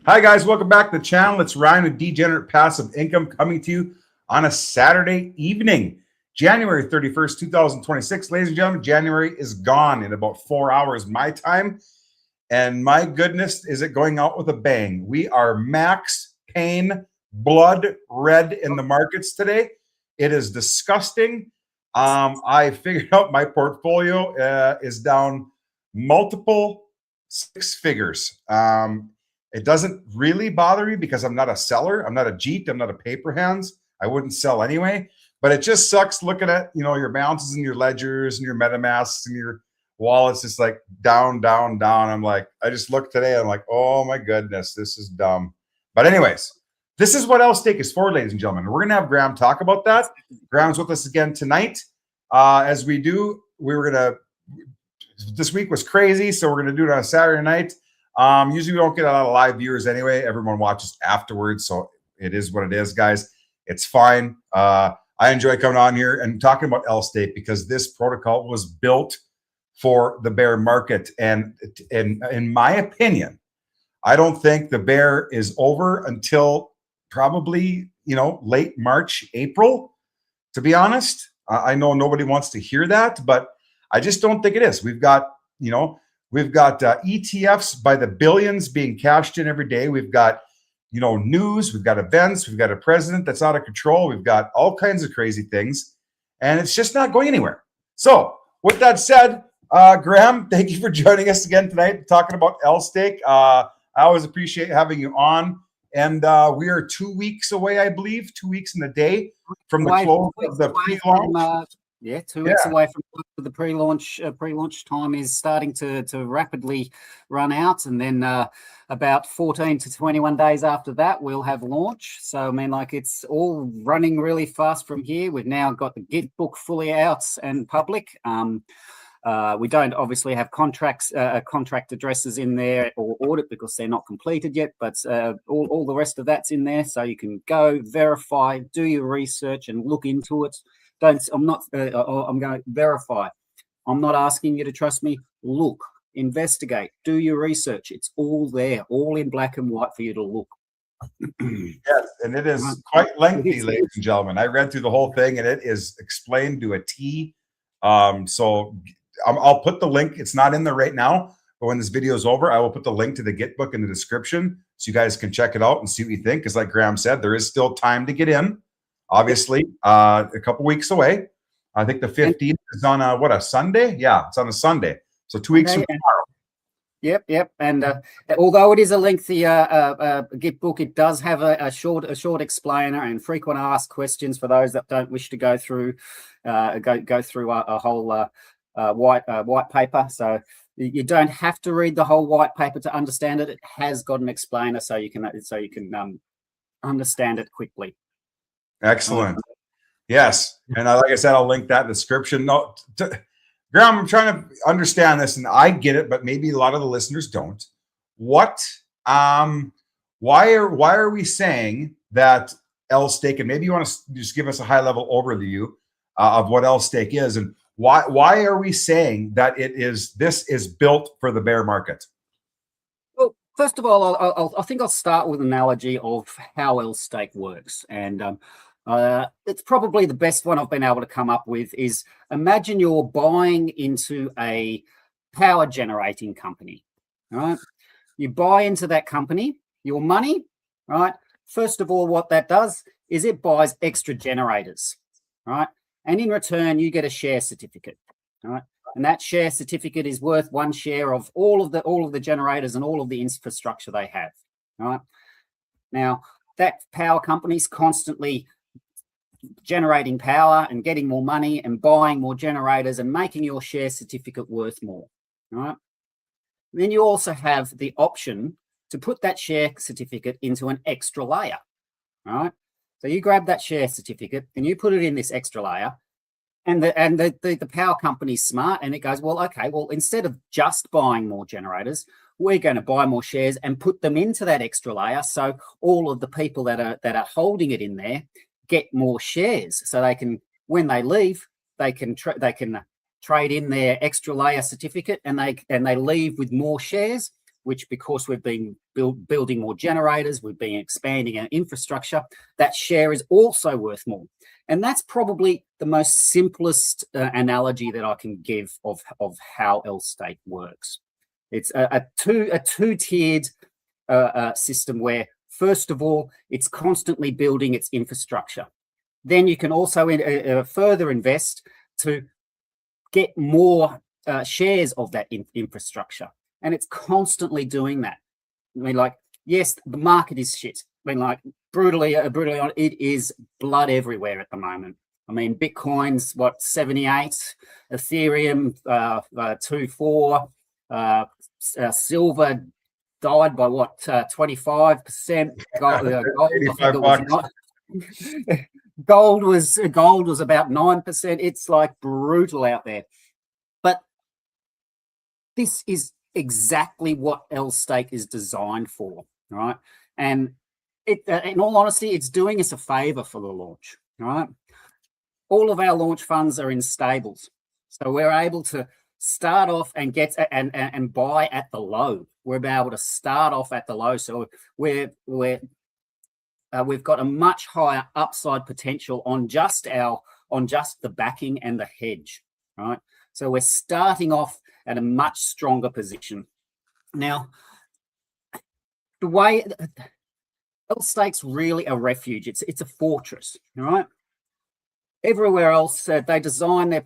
Hi guys, welcome back to the channel. It's Ryan with Degenerate Passive Income coming to you on a Saturday evening, January 31st, 2026. Ladies and gentlemen, January is gone in about 4 hours my time. And my goodness, is it going out with a bang. We are max pain, blood red in the markets today. It is disgusting. I figured out my portfolio is down multiple six figures. It doesn't really bother me because I'm not a seller. I'm not a Jeet. I'm not a paper hands. I wouldn't sell anyway. But it just sucks looking at, your balances and your ledgers and your MetaMasks and your wallets. It's like down, down, down. I'm like, I just looked today. I'm like, oh my goodness, this is dumb. But anyways, this is what LSteak is for, ladies and gentlemen. We're going to have Graham talk about that. Graham's with us again tonight. As we do, this week was crazy. So we're going to do it on a Saturday night. Usually we don't get a lot of live viewers anyway. Everyone watches afterwards. So it is what it is, guys. It's fine. I enjoy coming on here and talking about LSteak because this protocol was built for the bear market. And in my opinion, I don't think the bear is over until probably, late March, April, to be honest. I know nobody wants to hear that, but I just don't think it is. We've got ETFs by the billions being cashed in every day. We've got, news. We've got events. We've got a president that's out of control. We've got all kinds of crazy things, and it's just not going anywhere. So with that said, Graham, thank you for joining us again tonight, talking about LSteak. I always appreciate having you on. And we are 2 weeks away, I believe, 2 weeks in a day from the close of the pre-launch. 2 weeks away from the pre-launch. Pre-launch time is starting to rapidly run out, and then about 14 to 21 days after that, we'll have launch. So I mean, it's all running really fast from here. We've now got the gift book fully out and public. We don't obviously have contract addresses in there or audit because they're not completed yet, but all the rest of that's in there. So you can go verify, do your research, and look into it. I'm going to verify. I'm not asking you to trust me. Look, investigate, do your research. It's all there, all in black and white for you to look. Yes, and it is quite lengthy, ladies and gentlemen. I read through the whole thing, and it is explained to a T. So I'll put the link. It's not in there right now, but when this video is over, I will put the link to the Git book in the description so you guys can check it out and see what you think. Because like Graham said, there is still time to get in. Obviously, a couple weeks away. I think the 15th is on a Sunday? Yeah, it's on a Sunday. So 2 weeks from tomorrow. Yep. And although it is a lengthy Git book, it does have a short explainer and frequent asked questions for those that don't wish to go through a whole white paper. So you don't have to read the whole white paper to understand it. It has got an explainer so you can understand it quickly. Excellent. Yes. And like I said, I'll link that in the description. Graham, I'm trying to understand this, and I get it, but maybe a lot of the listeners don't. Why are we saying that LSteak, and maybe you want to just give us a high level overview of what LSteak is, and why are we saying that this is built for the bear market? Well, first of all, I think I'll start with an analogy of how LSteak works, and it's probably the best one I've been able to come up with is imagine you're buying into a power generating company, right? You buy into that company, your money, right? First of all, what that does is it buys extra generators, right? And in return, you get a share certificate, right? And that share certificate is worth 1 share of all of the generators and all of the infrastructure they have, right? Now, that power company's constantly generating power and getting more money and buying more generators and making your share certificate worth more, right? Then you also have the option to put that share certificate into an extra layer, right? So you grab that share certificate and you put it in this extra layer, and the power company's smart, and it goes, well, okay, well, instead of just buying more generators, we're going to buy more shares and put them into that extra layer. So all of the people that are holding it in there get more shares, so they can, when they leave, they can trade in their extra layer certificate, and they leave with more shares. which because we've been building more generators, we've been expanding our infrastructure, that share is also worth more. And that's probably the most simplest analogy that I can give of how LSteak works. It's a two-tiered system where, first of all, it's constantly building its infrastructure. Then you can also further invest to get more shares of that infrastructure. And it's constantly doing that. I mean, like, yes, the market is shit. I mean, like, brutally on, it is blood everywhere at the moment. I mean, Bitcoin's what, 78, Ethereum 2.4, silver died by what, 25%. Gold was about 9%. It's like brutal out there. But this is exactly what LSteak is designed for, right? And it, in all honesty, it's doing us a favor for the launch, right? All of our launch funds are in stables, so we're able to start off and get and buy at the low. We're able to start off at the low, so we've got a much higher upside potential on just the backing and the hedge, right? So we're starting off at a much stronger position. Now, the way LSteak's really a refuge. It's a fortress, all right? Everywhere else, they design their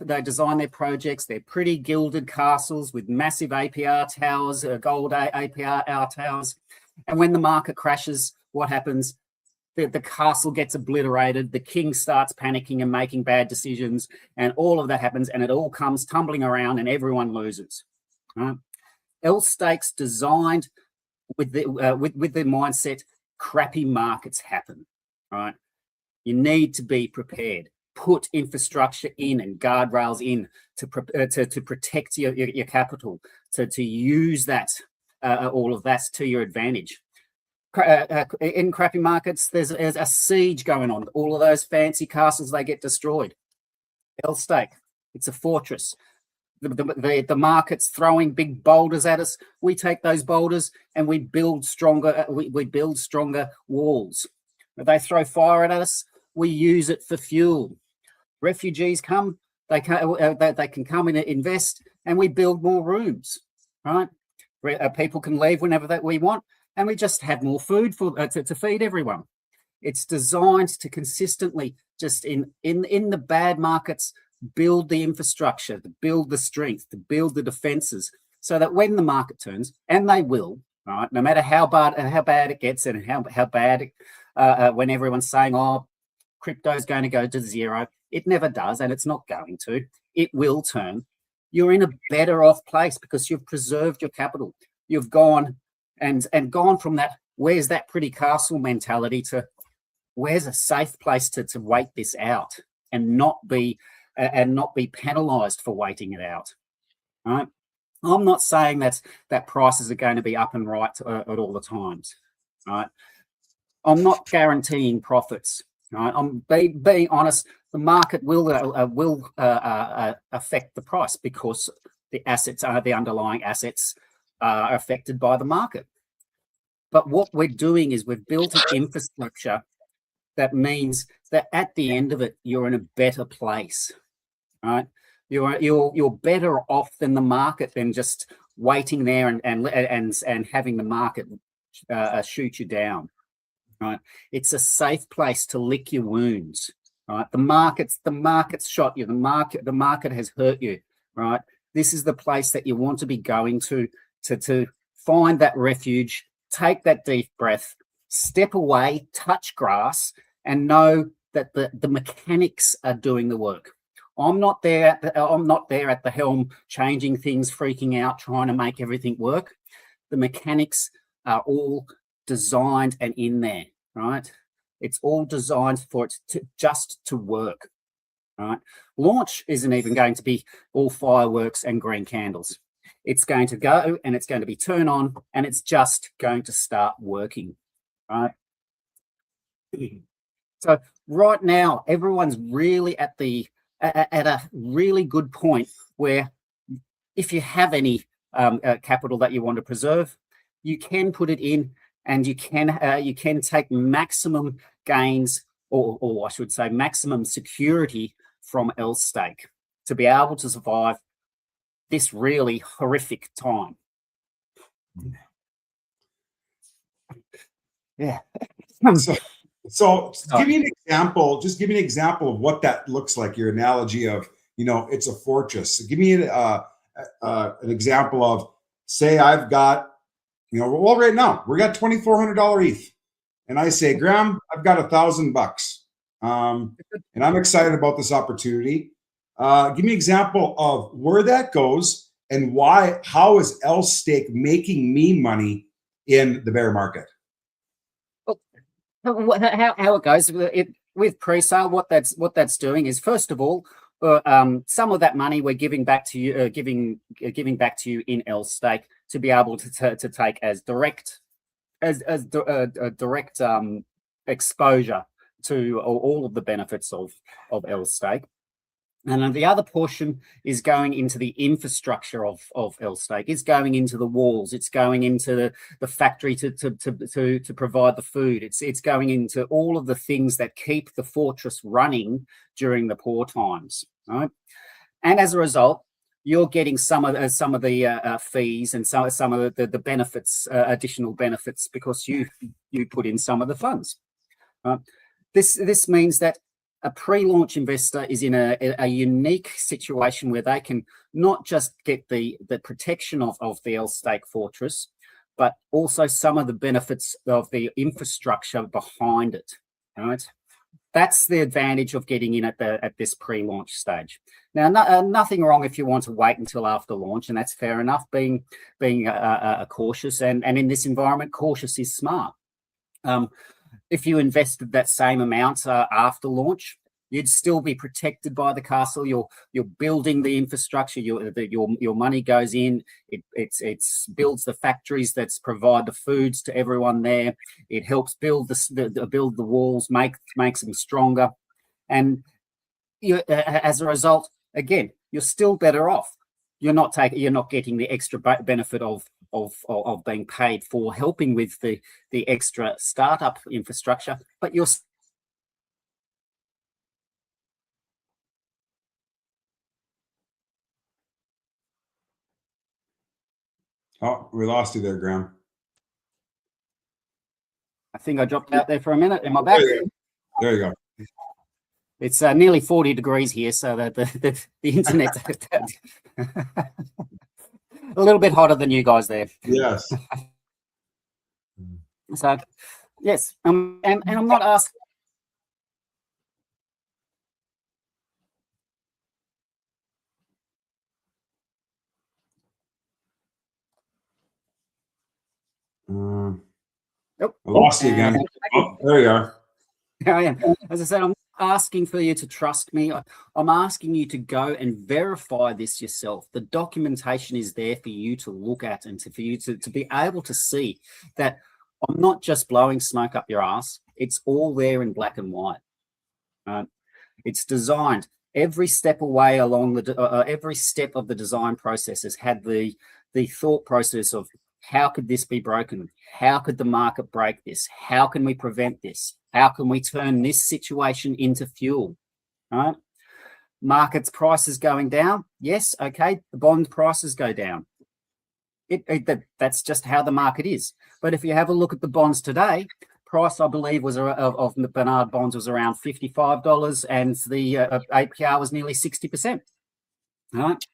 projects. They're pretty gilded castles with massive APR towers, gold APR towers. And when the market crashes, what happens? The castle gets obliterated. The king starts panicking and making bad decisions, and all of that happens, and it all comes tumbling around, and everyone loses. Right? LSteak's designed with the mindset: crappy markets happen. Right? You need to be prepared. Put infrastructure in and guardrails in to protect your capital, to use that all of that to your advantage. In crappy markets, there's a siege going on. All of those fancy castles, they get destroyed. LSteak, it's a fortress. The market's throwing big boulders at us. We take those boulders and we build stronger. We build stronger walls. If they throw fire at us, we use it for fuel. Refugees come, they can come and invest, and we build more rooms. Right? People can leave whenever that we want. And we just have more food to feed everyone. It's designed to consistently, just in the bad markets, build the infrastructure, to build the strength, to build the defenses, so that when the market turns, and they will, right, no matter how bad it gets, and how bad when everyone's saying, oh, crypto's going to go to zero, it never does, and it's not going to. It will turn. You're in a better off place because you've preserved your capital. You've gone and gone from that where's that pretty castle mentality to where's a safe place to wait this out and not be penalized for waiting it out. Right? I'm not saying that prices are going to be up and right at all the times. Right? I'm not guaranteeing profits. Right? I'm being honest. The market will affect the price because the underlying assets are affected by the market. But what we're doing is we've built an infrastructure that means that at the end of it, you're in a better place, right? You're better off than the market than just waiting there and having the market shoot you down, right? It's a safe place to lick your wounds, right? The market's shot you. The market has hurt you, right? This is the place that you want to be going to find that refuge, take that deep breath, step away, touch grass, and know that the mechanics are doing the work. I'm not there at the helm, changing things, freaking out, trying to make everything work. The mechanics are all designed and in there, right? It's all designed for it to work, right? Launch isn't even going to be all fireworks and green candles. It's going to go and it's going to be turn on and it's just going to start working, right? So right now, everyone's really at a really good point where if you have any capital that you want to preserve, you can put it in, and you can take maximum gains, or I should say maximum security from LSteak to be able to survive this really horrific time. Yeah. So give me an example. Just give me an example of what that looks like. Your analogy of, it's a fortress. Give me an example of, say I've got, well, right now we got $2,400 ETH, and I say, Graham, I've got $1,000, and I'm excited about this opportunity. Give me an example of where that goes and why. How is LSteak making me money in the bear market? How it goes with pre-sale, what that's doing is, first of all, some of that money we're giving back to you, giving back to you in LSteak to be able to take as direct exposure to all of the benefits of LSteak. And then the other portion is going into the infrastructure of LSteak. It's going into the walls. It's going into the factory to provide the food. It's going into all of the things that keep the fortress running during the poor times, right? And as a result, you're getting some of the fees and some of the benefits, additional benefits, because you put in some of the funds. This means that a pre-launch investor is in a unique situation where they can not just get the protection of the LSteak fortress, but also some of the benefits of the infrastructure behind it. Right? That's the advantage of getting in at this pre-launch stage. Now, nothing wrong if you want to wait until after launch, and that's fair enough. Being cautious, and in this environment, cautious is smart. If you invested that same amount after launch, you'd still be protected by the castle. You're building the infrastructure. Your money goes in. It builds the factories that provide the foods to everyone there. It helps build the walls, makes them stronger, and as a result, again, you're still better off. You're not getting the extra benefit of being paid for helping with the extra startup infrastructure, but you're. Oh, we lost you there, Graham. I think I dropped out there for a minute. Am I back? There you go. It's nearly 40 degrees here, so that the internet's a little bit hotter than you guys there. Yes. So, yes, and I'm not asking. I lost you again. Oh, there you are. I am. As I said, I'm asking for you to trust me. I'm asking you to go and verify this yourself. The documentation is there for you to look at and for you to be able to see that I'm not just blowing smoke up your ass. It's all there in black and white. It's designed every step away along every step of the design process has had the thought process of, how could this be broken? How could the market break this? How can we prevent this? How can we turn this situation into fuel? All right? Markets prices going down. Yes, okay. The bond prices go down. That's just how the market is. But if you have a look at the bonds today, price, I believe, was of the Bernard bonds was around $55, and the APR was nearly 60%. All right?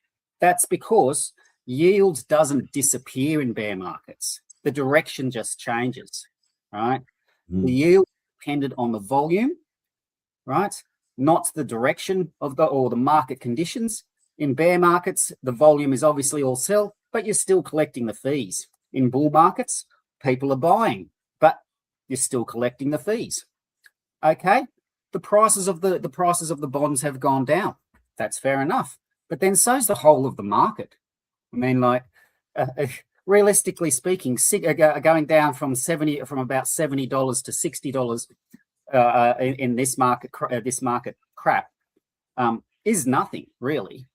That's because yield doesn't disappear in bear markets. The direction just changes, right? The yield depended on the volume, right? Not the direction of the market conditions. In bear markets, the volume is obviously all sell, but you're still collecting the fees. In bull markets, people are buying, but you're still collecting the fees. Okay, the prices of the bonds have gone down. That's fair enough, but then so's the whole of the market. I mean, like, realistically speaking, going down from about $70 to $60 in this market crap is nothing really,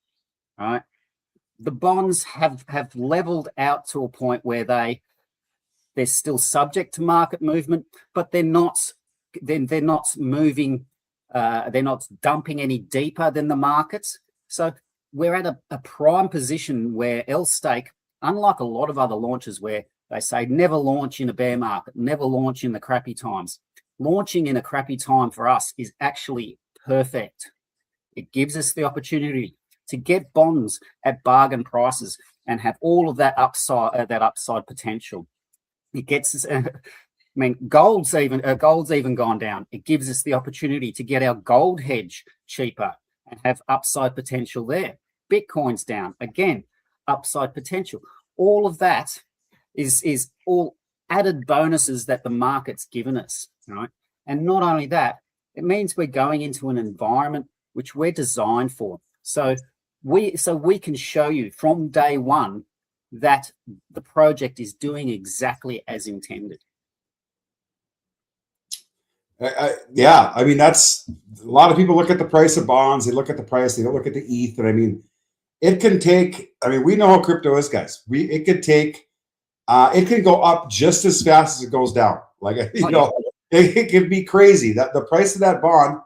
right? The bonds have leveled out to a point where They're still subject to market movement, but they're not moving. They're not dumping any deeper than the markets. So we're at a prime position where LSteak, unlike a lot of other launches where they say never launch in a bear market, never launch in the crappy times. Launching in a crappy time for us is actually perfect. It gives us the opportunity to get bonds at bargain prices and have all of that upside potential. It gets us. I mean, gold's even gone down. It gives us the opportunity to get our gold hedge cheaper and have upside potential there. Bitcoin's down again, upside potential. All of that is all added bonuses that the market's given us, right? And not only that, it means we're going into an environment which we're designed for. So we can show you from day one that the project is doing exactly as intended. Yeah, I mean, that's a lot of people look at the price of bonds, they look at the price, they don't look at the ETH. And I mean, it can take, I mean, we know how crypto is, guys. It can go up just as fast as it goes down. Like, it can be crazy that the price of that bond.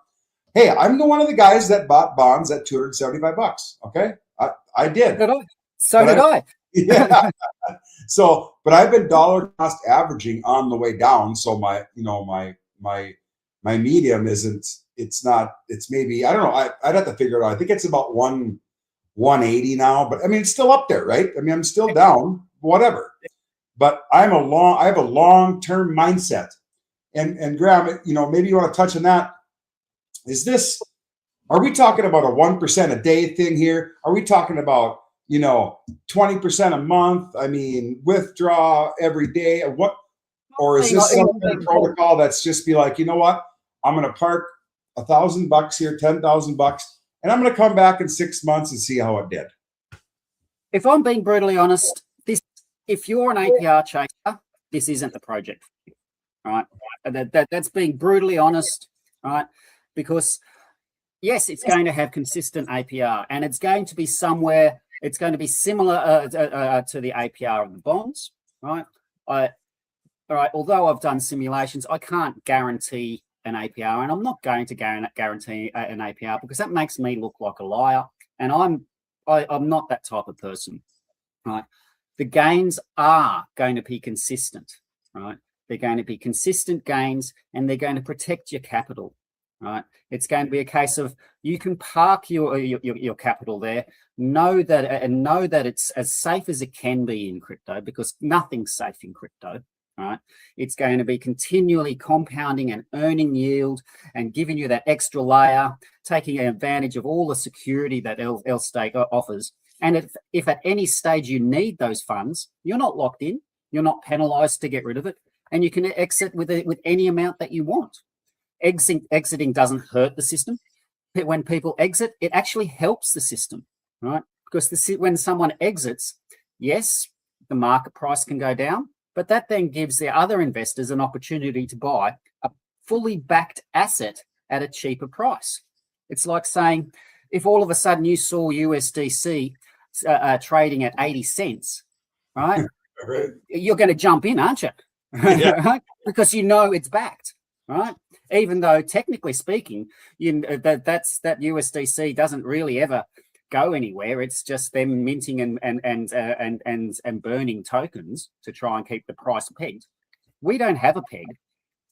Hey, I'm one of the guys that bought bonds at $275. Okay, I did. So did I. Yeah. So, but I've been dollar cost averaging on the way down. So my medium isn't. It's not. It's maybe, I don't know. I'd have to figure it out. I think it's about 180 now. But I mean, it's still up there, right? I mean, I'm still down. Whatever. But I have a long-term mindset. And Graham, maybe you want to touch on that. Are we talking about a 1% a day thing here? Are we talking about, 20% a month? I mean, withdraw every day? Or is this some kind of protocol that's just be like, you know what? I'm going to park $1,000 here, $10,000, and I'm going to come back in 6 months and see how it did. If I'm being brutally honest, if you're an APR chaser, this isn't the project, right? That's being brutally honest, right? Because yes, it's going to have consistent APR, and it's going to be somewhere. It's going to be similar to the APR of the bonds, right? All right. Although I've done simulations, I can't guarantee an APR, and I'm not going to guarantee an APR because that makes me look like a liar, and I'm not that type of person, right? The gains are going to be consistent, right? They're going to be consistent gains, and they're going to protect your capital, right? It's going to be a case of you can park your capital there, know that it's as safe as it can be in crypto, because nothing's safe in crypto, right? It's going to be continually compounding and earning yield and giving you that extra layer, taking advantage of all the security that LSteak offers. And if at any stage you need those funds, you're not locked in, you're not penalized to get rid of it, and you can exit with any amount that you want. Exiting doesn't hurt the system. When people exit, it actually helps the system, right? Because when someone exits, yes, the market price can go down, but that then gives the other investors an opportunity to buy a fully backed asset at a cheaper price. It's like saying, if all of a sudden you saw USDC trading at 80 cents, right? You're going to jump in, aren't you? Yeah. Because it's backed, right? Even though technically speaking, that USDC doesn't really ever go anywhere. It's just them minting and burning tokens to try and keep the price pegged. We don't have a peg.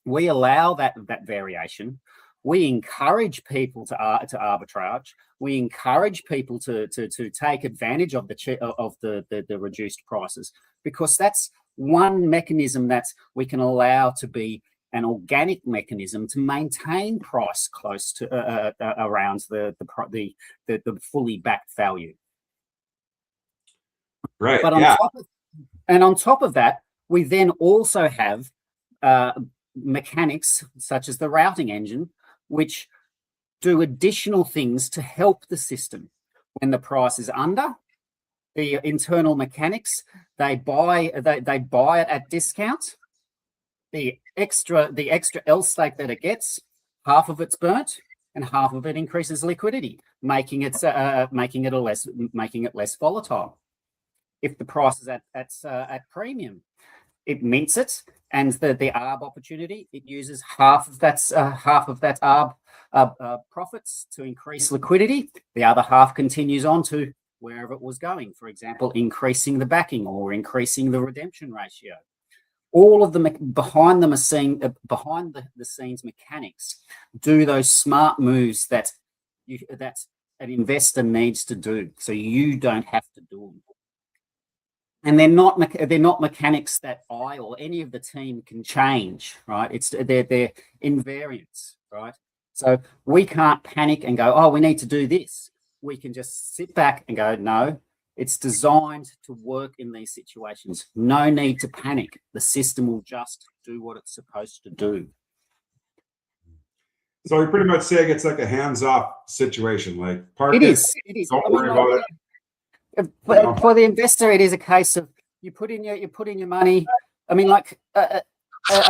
We allow that variation. We encourage people to arbitrage. We encourage people to take advantage of the reduced prices, because that's one mechanism that we can allow to be an organic mechanism to maintain price close to around the fully backed value. Right. But on top of that, we then also have mechanics such as the routing engine, which do additional things to help the system. When the price is under, the internal mechanics, they buy it at discount. The extra LSteak that it gets, half of it's burnt and half of it increases liquidity, making it less volatile. If the price is at premium, it mints it, and the ARB opportunity, it uses half of that ARB profits to increase liquidity. The other half continues on to wherever it was going. For example, increasing the backing or increasing the redemption ratio. All of the behind the scenes mechanics do those smart moves that an investor needs to do, so you don't have to do them. And they're not mechanics that I or any of the team can change, right? They're invariants, right? So we can't panic and go, oh, we need to do this. We can just sit back and go, no, it's designed to work in these situations. No need to panic. The system will just do what it's supposed to do. So you're pretty much saying it's like a hands-off situation, like park it is. Don't worry about it. For the investor, it is a case of you put in your money. I mean, like a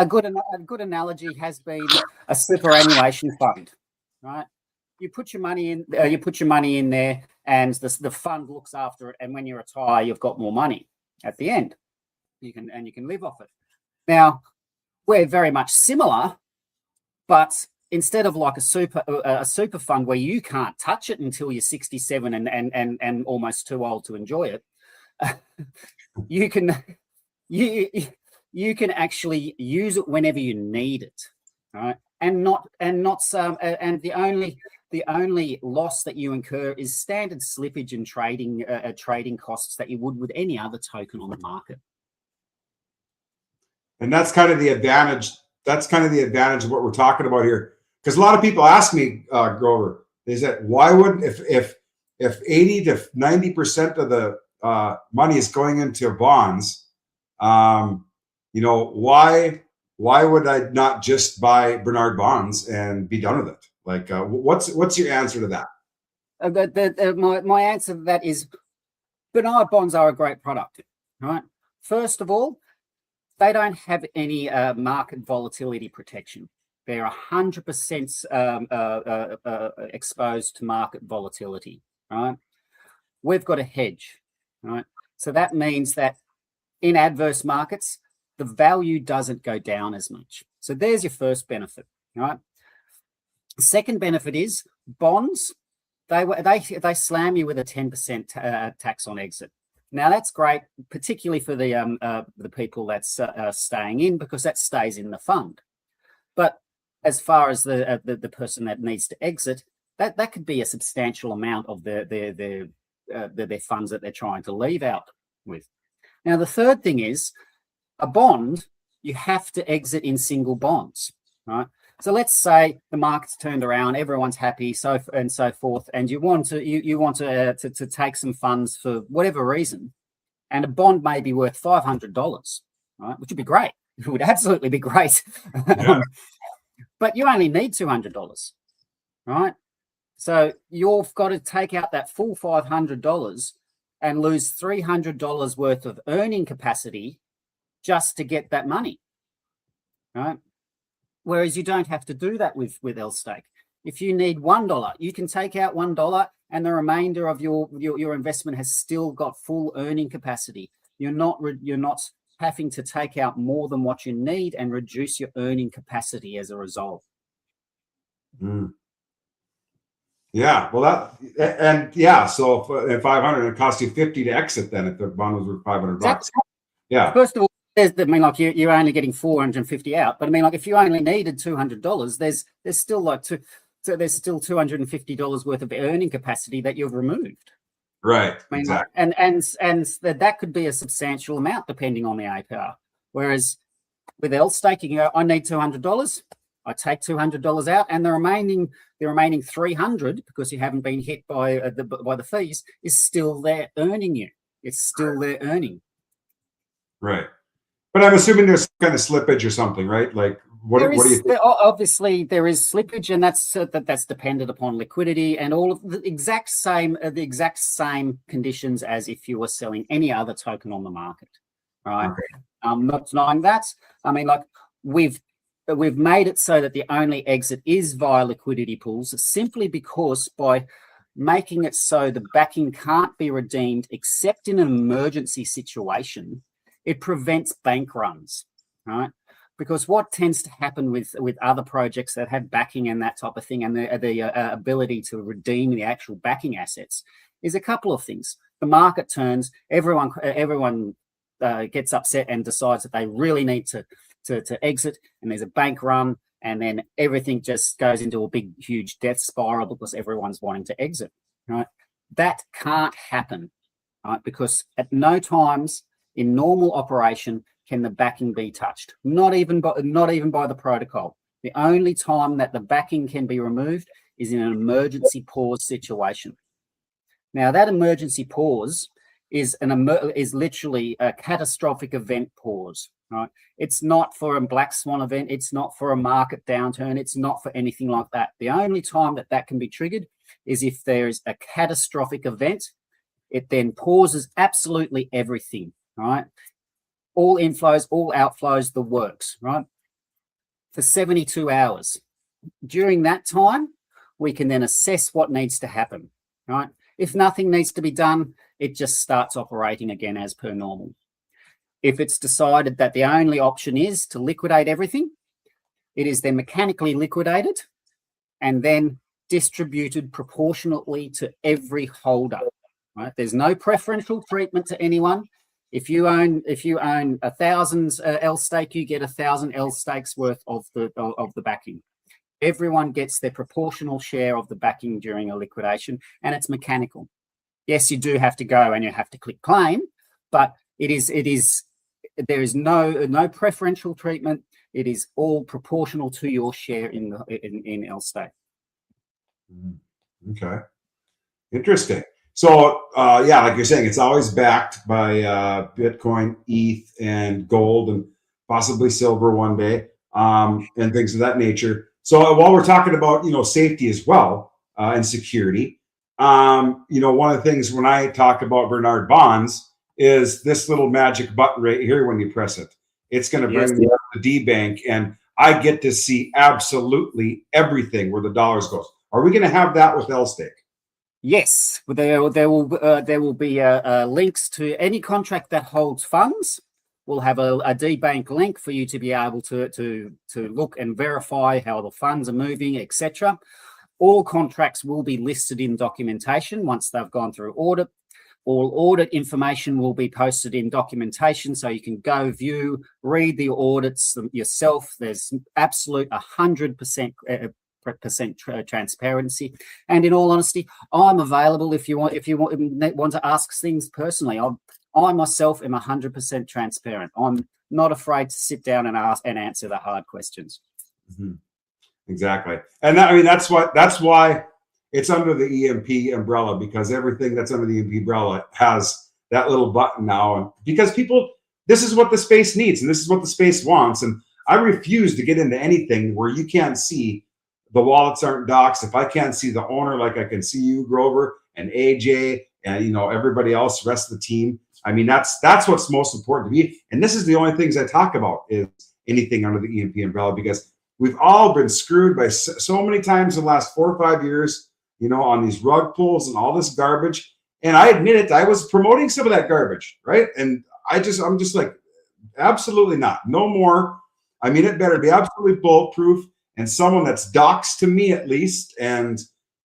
good analogy has been a superannuation fund, right? You put your money in. You put your money in there, and the fund looks after it. And when you retire, you've got more money at the end. You can live off it. Now, we're very much similar, but instead of like a super fund where you can't touch it until you're 67 and almost too old to enjoy it, you can actually use it whenever you need it, right? And the only loss that you incur is standard slippage and trading costs that you would with any other token on the market. And that's kind of the advantage. That's kind of the advantage of what we're talking about here. Because a lot of people ask me, Grover, they said, why would if 80 to 90% of the money is going into bonds, why would I not just buy Bernard bonds and be done with it? Like, what's your answer to that? My answer to that is Bernard bonds are a great product, right? First of all, they don't have any market volatility protection. They're 100% exposed to market volatility, right? We've got a hedge, right? So that means that in adverse markets, the value doesn't go down as much. So there's your first benefit, right? The second benefit is bonds. They slam you with a 10% tax on exit. Now that's great, particularly for the people that's staying in, because that stays in the fund. But as far as the person that needs to exit, that could be a substantial amount of their funds that they're trying to leave out with. Now the third thing is a bond. You have to exit in single bonds, right? So let's say the market's turned around, everyone's happy, so forth, and you want to take some funds for whatever reason, and a bond may be worth $500, right? Which would be great. It would absolutely be great. Yeah. But you only need $200, right? So you've got to take out that full $500 and lose $300 worth of earning capacity just to get that money, right? Whereas you don't have to do that with LSteak. If you need $1, you can take out $1, and the remainder of your investment has still got full earning capacity. You're not having to take out more than what you need and reduce your earning capacity as a result. Mm. Yeah, well, so if 500, it costs you 50 to exit. Then if the bond was worth $500, yeah. First of all, you're only getting 450 out, but I mean, like, if you only needed $200, there's still $250 worth of earning capacity that you've removed. Right. I mean, exactly. And that could be a substantial amount depending on the APR. Whereas with LSteak, you go, I need $200. I take $200 out, and the remaining $300, because you haven't been hit by the fees, is still there earning you. It's still there earning. Right. But I'm assuming there's some kind of slippage or something, right? Like, what do you think? Obviously, there is slippage, and that's dependent upon liquidity and all of the exact same conditions as if you were selling any other token on the market, right? Okay. Not denying that. I mean, like, we've made it so that the only exit is via liquidity pools, simply because by making it so the backing can't be redeemed except in an emergency situation, it prevents bank runs, right? Because what tends to happen with other projects that have backing and that type of thing, and the ability to redeem the actual backing assets, is a couple of things. The market turns, everyone gets upset and decides that they really need to exit, and there's a bank run, and then everything just goes into a big, huge death spiral because everyone's wanting to exit, right? That can't happen, right? Because at no times in normal operation can the backing be touched, not even by the protocol. The only time that the backing can be removed is in an emergency pause situation. Now, that emergency pause is literally a catastrophic event pause, right? It's not for a black swan event. It's not for a market downturn. It's not for anything like that. The only time that can be triggered is if there is a catastrophic event. It then pauses absolutely everything, right? All inflows, all outflows, the works, right? For 72 hours. During that time, we can then assess what needs to happen, right? If nothing needs to be done, it just starts operating again as per normal. If it's decided that the only option is to liquidate everything, it is then mechanically liquidated and then distributed proportionately to every holder, right? There's no preferential treatment to anyone. If you own 1,000 LSteak, you get 1,000 LSteaks worth of the backing. Everyone gets their proportional share of the backing during a liquidation, and it's mechanical. Yes, you do have to go and you have to click claim, but there is no preferential treatment. It is all proportional to your share in LSteak. Okay, interesting. So yeah, like you're saying, it's always backed by Bitcoin, ETH, and gold, and possibly silver one day, and things of that nature. So while we're talking about safety as well and security, one of the things when I talk about Bernard bonds is this little magic button right here. When you press it, it's going to bring me up the D bank, and I get to see absolutely everything where the dollars goes. Are we going to have that with LSteak? Yes, there will be links to any contract that holds funds. We'll have a DBank link for you to be able to look and verify how the funds are moving, etc. All contracts will be listed in documentation once they've gone through audit. All audit information will be posted in documentation, so you can go view, read the audits yourself. There's absolute 100% transparency, and in all honesty, I'm available if you want to ask things personally. I myself am 100% transparent. I'm not afraid to sit down and ask and answer the hard questions. Mm-hmm. Exactly, and that's why it's under the EMP umbrella, because everything that's under the EMP umbrella has that little button now, and because this is what the space needs, and this is what the space wants, and I refuse to get into anything where you can't see. The wallets aren't doxed. If I can't see the owner, like I can see you, Grover, and AJ, and everybody else, the rest of the team. I mean, that's what's most important to me. And this is the only things I talk about is anything under the EMP umbrella, because we've all been screwed by so many times in the last 4 or 5 years, on these rug pulls and all this garbage. And I admit it, I was promoting some of that garbage, right? And I'm just like, absolutely not, no more. I mean, it better be absolutely bulletproof. And someone that's doxed to me at least, and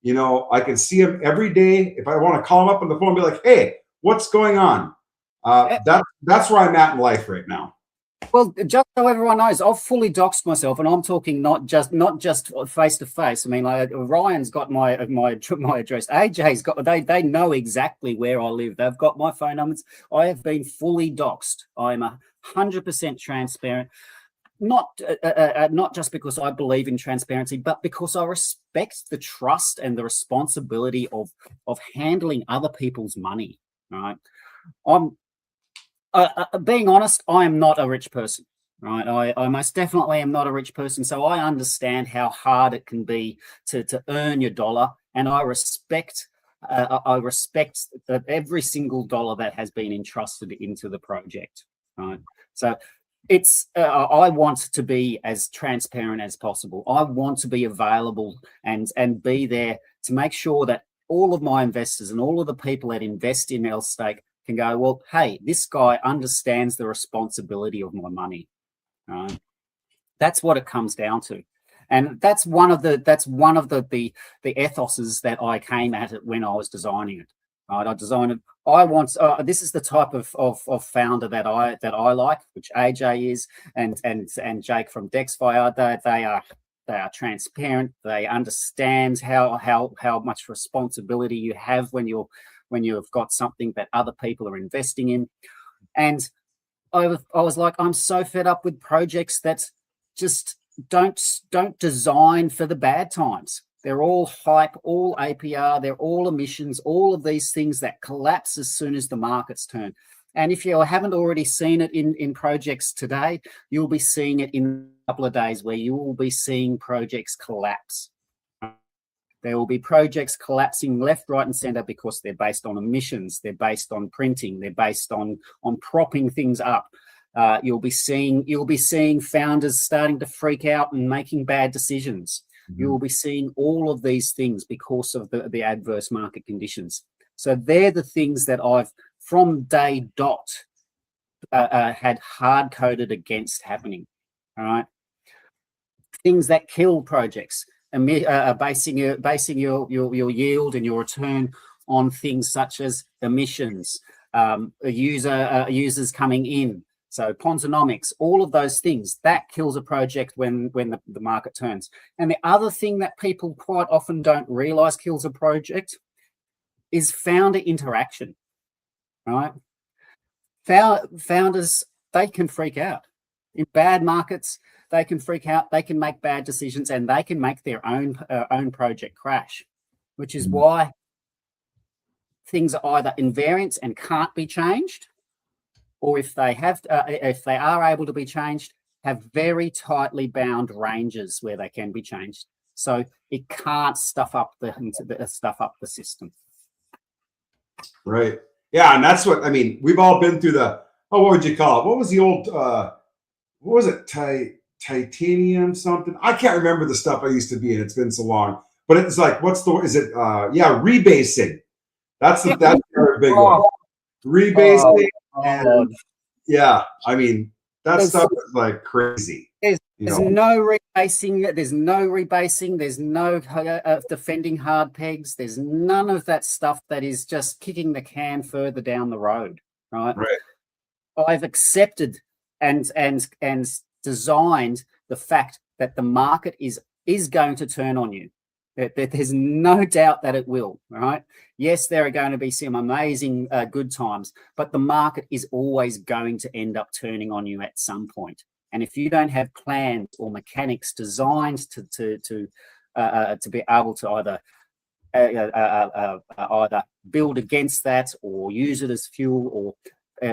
I can see him every day. If I want to call him up on the phone and be like, "Hey, what's going on?" That's where I'm at in life right now. Well, just so everyone knows, I've fully doxed myself, and I'm talking not just face to face. I mean, like Ryan's got my address. AJ's got they know exactly where I live. They've got my phone numbers. I have been fully doxed. I'm 100% transparent. Not just because I believe in transparency, but because I respect the trust and the responsibility of handling other people's money. Right? I'm being honest. I am not a rich person. Right? I most definitely am not a rich person. So I understand how hard it can be to earn your dollar, and I respect every single dollar that has been entrusted into the project. Right? So. I want to be as transparent as possible. I want to be available and be there to make sure that all of my investors and all of the people that invest in LSteak can go, well, hey, this guy understands the responsibility of my money. Right? That's what it comes down to. And that's one of the ethoses that I came at it when I was designing it. Right? I designed it. I want this is the type of founder that I like, which AJ is, and Jake from DexFi are. They are transparent. They understand how much responsibility you have when you've got something that other people are investing in. And I was like, I'm so fed up with projects that just don't design for the bad times. They're all hype, all APR, they're all emissions, all of these things that collapse as soon as the markets turn. And if you haven't already seen it in projects today, you'll be seeing it in a couple of days where you will be seeing projects collapse. There will be projects collapsing left, right, and center because they're based on emissions, they're based on printing, they're based on propping things up. You'll be seeing founders starting to freak out and making bad decisions. Mm-hmm. You will be seeing all of these things because of the adverse market conditions. So they're the things that I've, from day dot, had hard-coded against happening. All right, things that kill projects, basing your yield and your return on things such as emissions, users coming in. So Ponzonomics, all of those things, that kills a project when the market turns. And the other thing that people quite often don't realize kills a project is founder interaction, right? Founders, they can freak out. In bad markets, they can freak out, they can make bad decisions, and they can make their own project crash, which is why things are either invariant and can't be changed, or if they are able to be changed, have very tightly bound ranges where they can be changed. So it can't stuff up the system. Right. Yeah, and that's what I mean. We've all been through what would you call it? What was the old what was it? Titanium something? I can't remember the stuff I used to be in. It's been so long. But it's like, rebasing. That's a big one. Rebasing. And yeah, I mean, that stuff is like crazy. There's no rebasing. There's no rebasing. There's no defending hard pegs. There's none of that stuff that is just kicking the can further down the road. Right. I've accepted and designed the fact that the market is going to turn on you. There's no doubt that it will, right? Yes, there are going to be some amazing good times, but the market is always going to end up turning on you at some point. And if you don't have plans or mechanics designed to be able to either build against that or use it as fuel or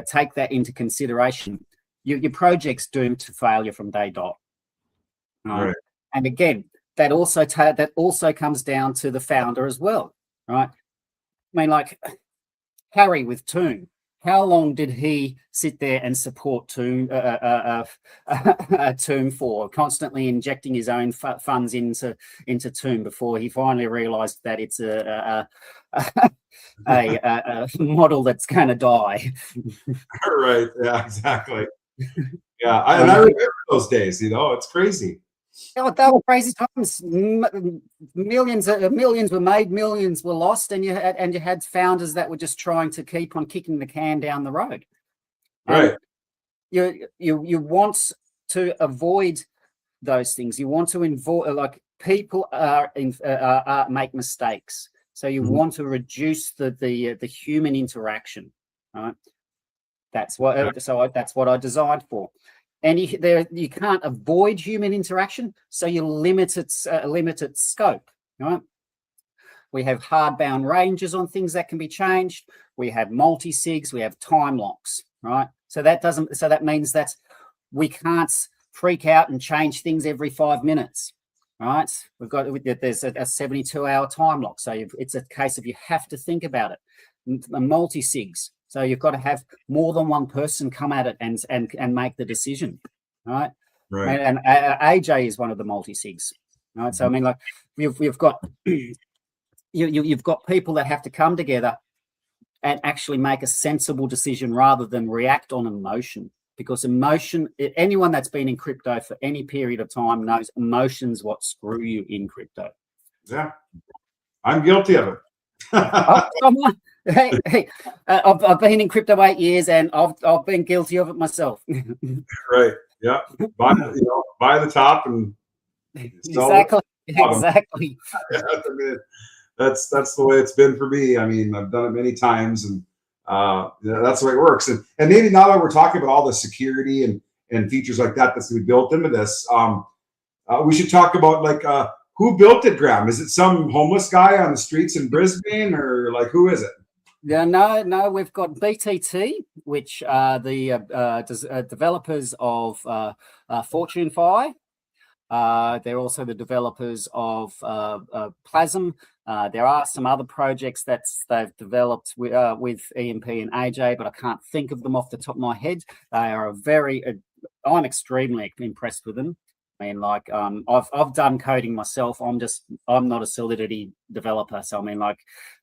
take that into consideration, your project's doomed to failure from day dot. Right? And again, that also comes down to the founder as well, right? I mean, like Harry with Tomb, how long did he sit there and support Tomb for, constantly injecting his own funds into Tomb before he finally realised that it's a model that's going to die? Right. Yeah. Exactly. Yeah. I remember those days. It's crazy. They were crazy times. Millions were made, millions were lost, and you had founders that were just trying to keep on kicking the can down the road. Right. You want to avoid those things. You want to avoid, people make mistakes, so you want to reduce the human interaction. Right. That's what I designed for. And you can't avoid human interaction, so you limit its scope. Right? We have hard-bound ranges on things that can be changed. We have multi-sigs. We have time locks. Right? So that means that we can't freak out and change things every 5 minutes. Right? There's a 72-hour time lock, so it's a case of you have to think about it. Multi-sigs. So you've got to have more than one person come at it and make the decision, right? Right. And AJ is one of the multi-sigs, right? So I mean, like we've got you've got people that have to come together and actually make a sensible decision rather than react on emotion. Because emotion, anyone that's been in crypto for any period of time knows emotions what screw you in crypto. Yeah, I'm guilty of it. I've been in crypto 8 years, and I've been guilty of it myself. Right. Yeah. Buy the top and exactly. Yeah, I mean, that's the way it's been for me. I mean, I've done it many times, and that's the way it works. And maybe now that we're talking about all the security and features like that that's going to be built into this, we should talk about like who built it, Graham? Is it some homeless guy on the streets in Brisbane, or like who is it? Yeah, no, we've got BTT, which are the developers of FortuneFi. They're also the developers of Plasm. There are some other projects that they've developed with EMP and AJ, but I can't think of them off the top of my head. They are I'm extremely impressed with them. I mean, like, I've done coding myself. I'm not a Solidity developer, so I mean, like,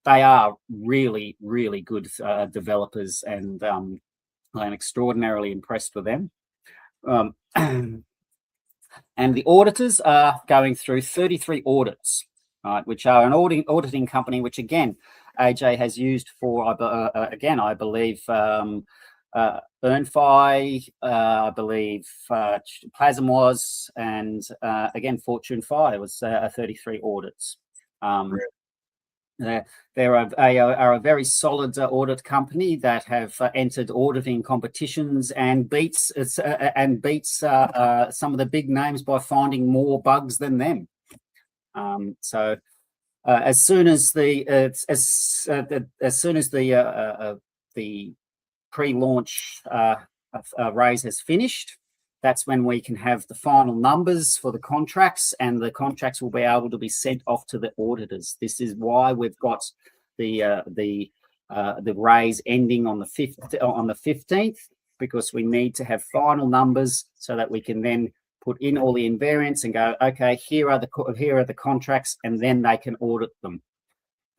they are really, really good developers, and I'm extraordinarily impressed with them. And the auditors are going through 33 audits, right, which are an auditing company, which again, AJ has used for, again, I believe, EarnFi, I believe Plasm was, and again, FortuneFi was 33 audits. They are a very solid audit company that have entered auditing competitions and beats some of the big names by finding more bugs than them. So as soon as the pre-launch raise has finished, that's when we can have the final numbers for the contracts, and the contracts will be able to be sent off to the auditors. This is why we've got the raise ending on the 15th, because we need to have final numbers so that we can then put in all the invariants and go, okay, here are the contracts, and then they can audit them.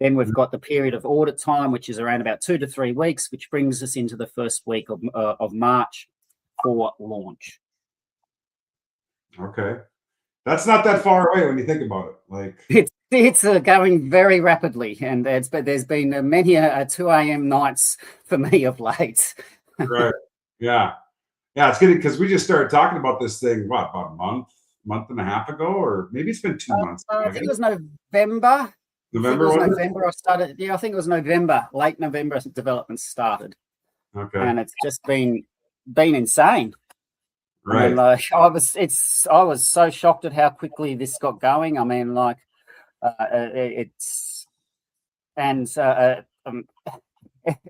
Then we've got the period of audit time, which is around about 2 to 3 weeks, which brings us into the first week of March for launch. Okay, that's not that far away when you think about it. Like, it's going very rapidly, and there's been many 2 a.m. nights for me of late. Right. Yeah. It's good because we just started talking about this thing about a month and a half ago, or maybe it's been 2 months. I think it was November. November. I started. Yeah, I think it was November. Late November, development started. Okay. And it's just been insane. Right. I mean, like, I was so shocked at how quickly this got going. I mean, like,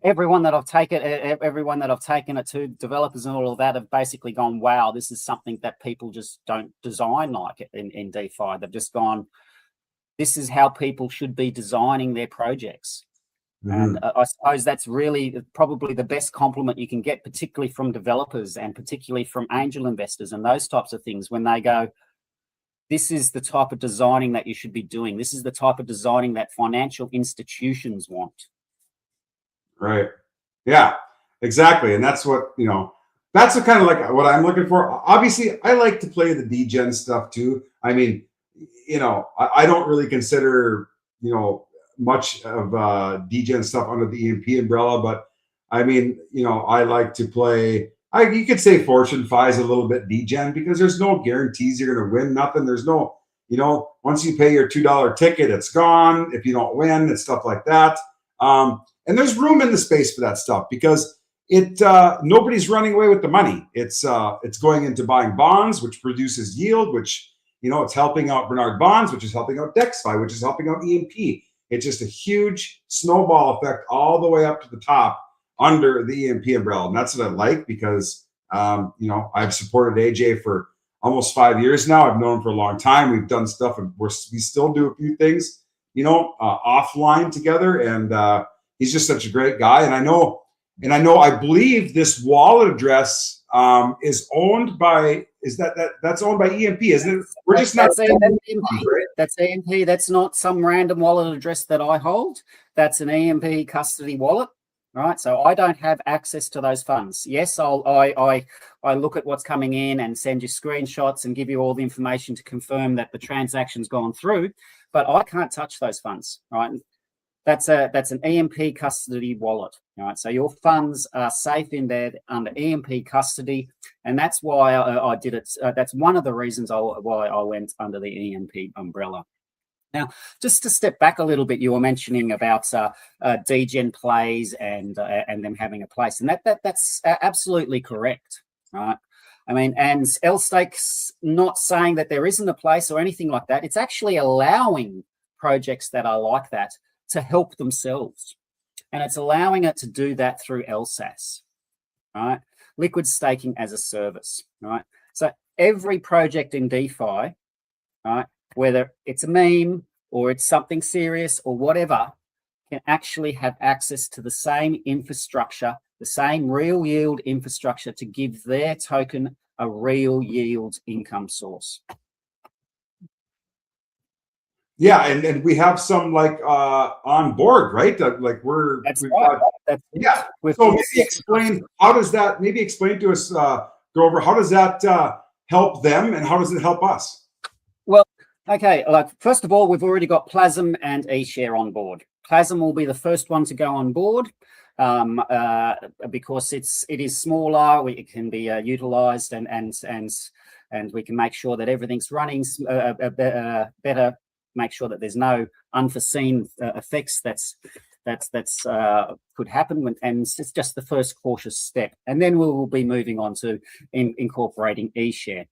everyone that I've taken it to, developers and all of that, have basically gone, wow, this is something that people just don't design like it in DeFi. They've just gone, this is how people should be designing their projects. And I suppose that's really probably the best compliment you can get, particularly from developers and particularly from angel investors and those types of things, when they go, this is the type of designing that you should be doing. This is the type of designing that financial institutions want. Right. Yeah, exactly. And that's what, that's the kind of like what I'm looking for. Obviously, I like to play the degen stuff too. I mean, I don't really consider, much of degen stuff under the EMP umbrella, but I mean, I like to play. You could say FortuneFi is a little bit degen because there's no guarantees you're going to win nothing. There's no, once you pay your $2 ticket, it's gone. If you don't win, it's stuff like that. And there's room in the space for that stuff because nobody's running away with the money. It's going into buying bonds, which produces yield, which it's helping out Bernard Bonds, which is helping out DexFi, which is helping out EMP. It's just a huge snowball effect all the way up to the top under the EMP umbrella. And that's what I like because, I've supported AJ for almost 5 years now. I've known him for a long time. We've done stuff and we still do a few things, offline together. And he's just such a great guy. And I believe this wallet address is owned by, that's owned by EMP, isn't it? We're just not that's EMP. Right? That's EMP. That's not some random wallet address that I hold. That's an EMP custody wallet. right? So I don't have access to those funds. Yes, I look at what's coming in and send you screenshots and give you all the information to confirm that the transaction's gone through, but I can't touch those funds, right? That's an EMP custody wallet, right? So your funds are safe in there under EMP custody, and that's why I did it. That's one of the reasons why I went under the EMP umbrella. Now, just to step back a little bit, you were mentioning about degen plays and them having a place, and that's absolutely correct, right? I mean, and LSteak's not saying that there isn't a place or anything like that. It's actually allowing projects that are like that to help themselves, and it's allowing it to do that through LSAS, right? Liquid staking as a service, right? So every project in DeFi, right, whether it's a meme or it's something serious or whatever, can actually have access to the same infrastructure, the same real yield infrastructure to give their token a real yield income source. Yeah, and we have some like on board, right? Like That's right. Yeah. So maybe explain how does that? Maybe explain to us, Grover. How does that help them, and how does it help us? Well, okay. Like first of all, we've already got Plasm and eShare on board. Plasm will be the first one to go on board because it is smaller. It can be utilized and we can make sure that everything's running better. Make sure that there's no unforeseen effects that's could happen, and it's just the first cautious step. And then we will be moving on to incorporating eShare.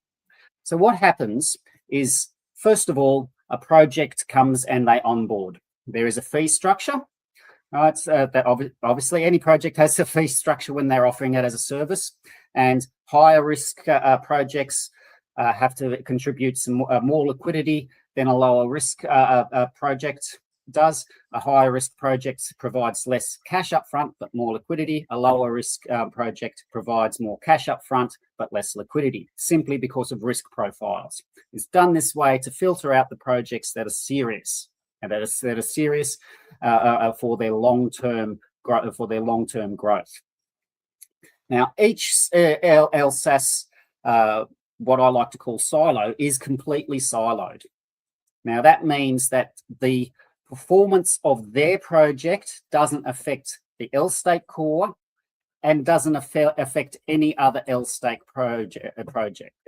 So what happens is, first of all, a project comes and they onboard. There is a fee structure. Right, that obviously any project has a fee structure when they're offering it as a service, and higher risk projects have to contribute some more liquidity than a lower risk project does. A higher risk project provides less cash up front but more liquidity. A lower risk project provides more cash up front but less liquidity, simply because of risk profiles. It's done this way to filter out the projects that are serious and that are serious for their long-term growth. Now, each LSAS, what I like to call silo, is completely siloed. Now, that means that the performance of their project doesn't affect the LSteak core and doesn't affect any other LSteak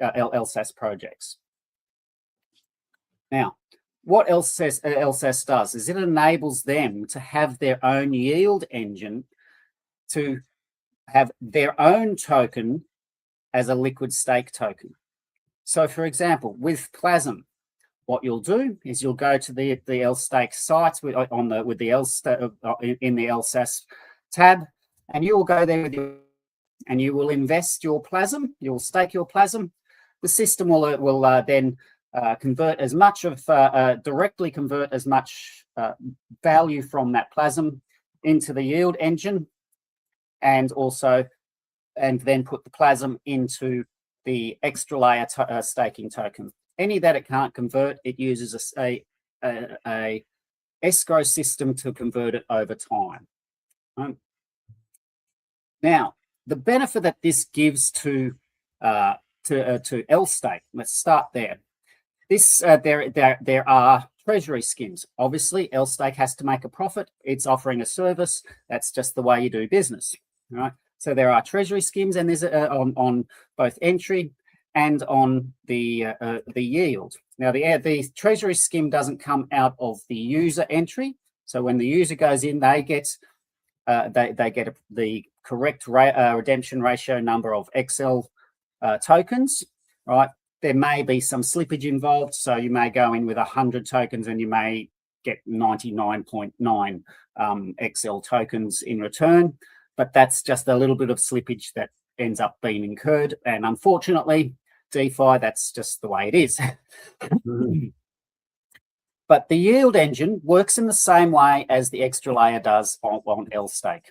LSAS projects. Now, what LSAS does is it enables them to have their own yield engine, to have their own token as a liquid stake token. So, for example, with Plasm, what you'll do is you'll go to the LSteak site in the LSAS tab, and you will go there and you will invest your Plasm. You will stake your Plasm. The system will then convert as much of directly convert as much value from that Plasm into the yield engine, and then put the Plasm into the extra layer staking token. Any that it can't convert, it uses a escrow system to convert it over time. Now, the benefit that this gives to LSteak, let's start there. There are treasury schemes. Obviously, LSteak has to make a profit. It's offering a service. That's just the way you do business, right? So there are treasury schemes, and there's on both entry and on the yield. Now, the treasury scheme doesn't come out of the user entry. So when the user goes in, they get the correct redemption ratio number of XL tokens, right? There may be some slippage involved, so you may go in with 100 tokens and you may get 99.9 XL tokens in return, but that's just a little bit of slippage that ends up being incurred. And unfortunately, DeFi, that's just the way it is. But the yield engine works in the same way as the extra layer does on LSteak.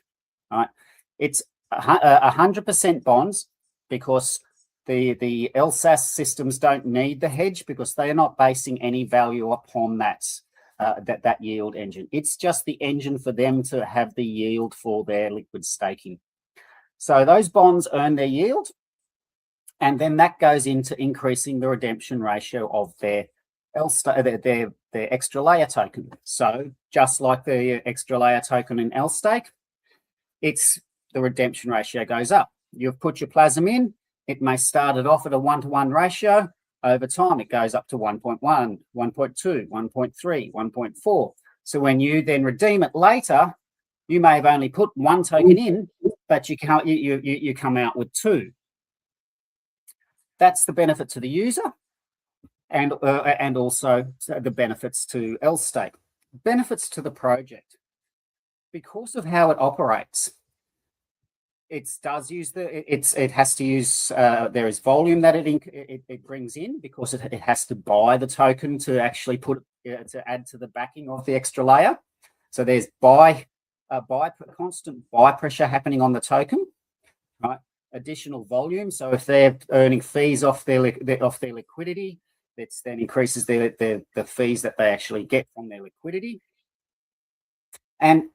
Right? It's 100% bonds, because the LSAS systems don't need the hedge, because they are not basing any value upon that that yield engine. It's just the engine for them to have the yield for their liquid staking. So those bonds earn their yield, and then that goes into increasing the redemption ratio of their extra layer token. So just like the extra layer token in LSteak, it's the redemption ratio goes up. You've put your plasm in, it may start it off at a 1-to-1 ratio. Over time, it goes up to 1.1, 1.2, 1.3, 1.4. So when you then redeem it later, you may have only put one token in, but you come out with two. That's the benefit to the user, and also the benefits to LSteak. Benefits to the project. Because of how it operates, it has to use, there is volume that it brings in, because it has to buy the token to actually to add to the backing of the extra layer. So there's constant buy pressure happening on the token, right? Additional volume. So if they're earning fees off their liquidity, that then increases the fees that they actually get from their liquidity. And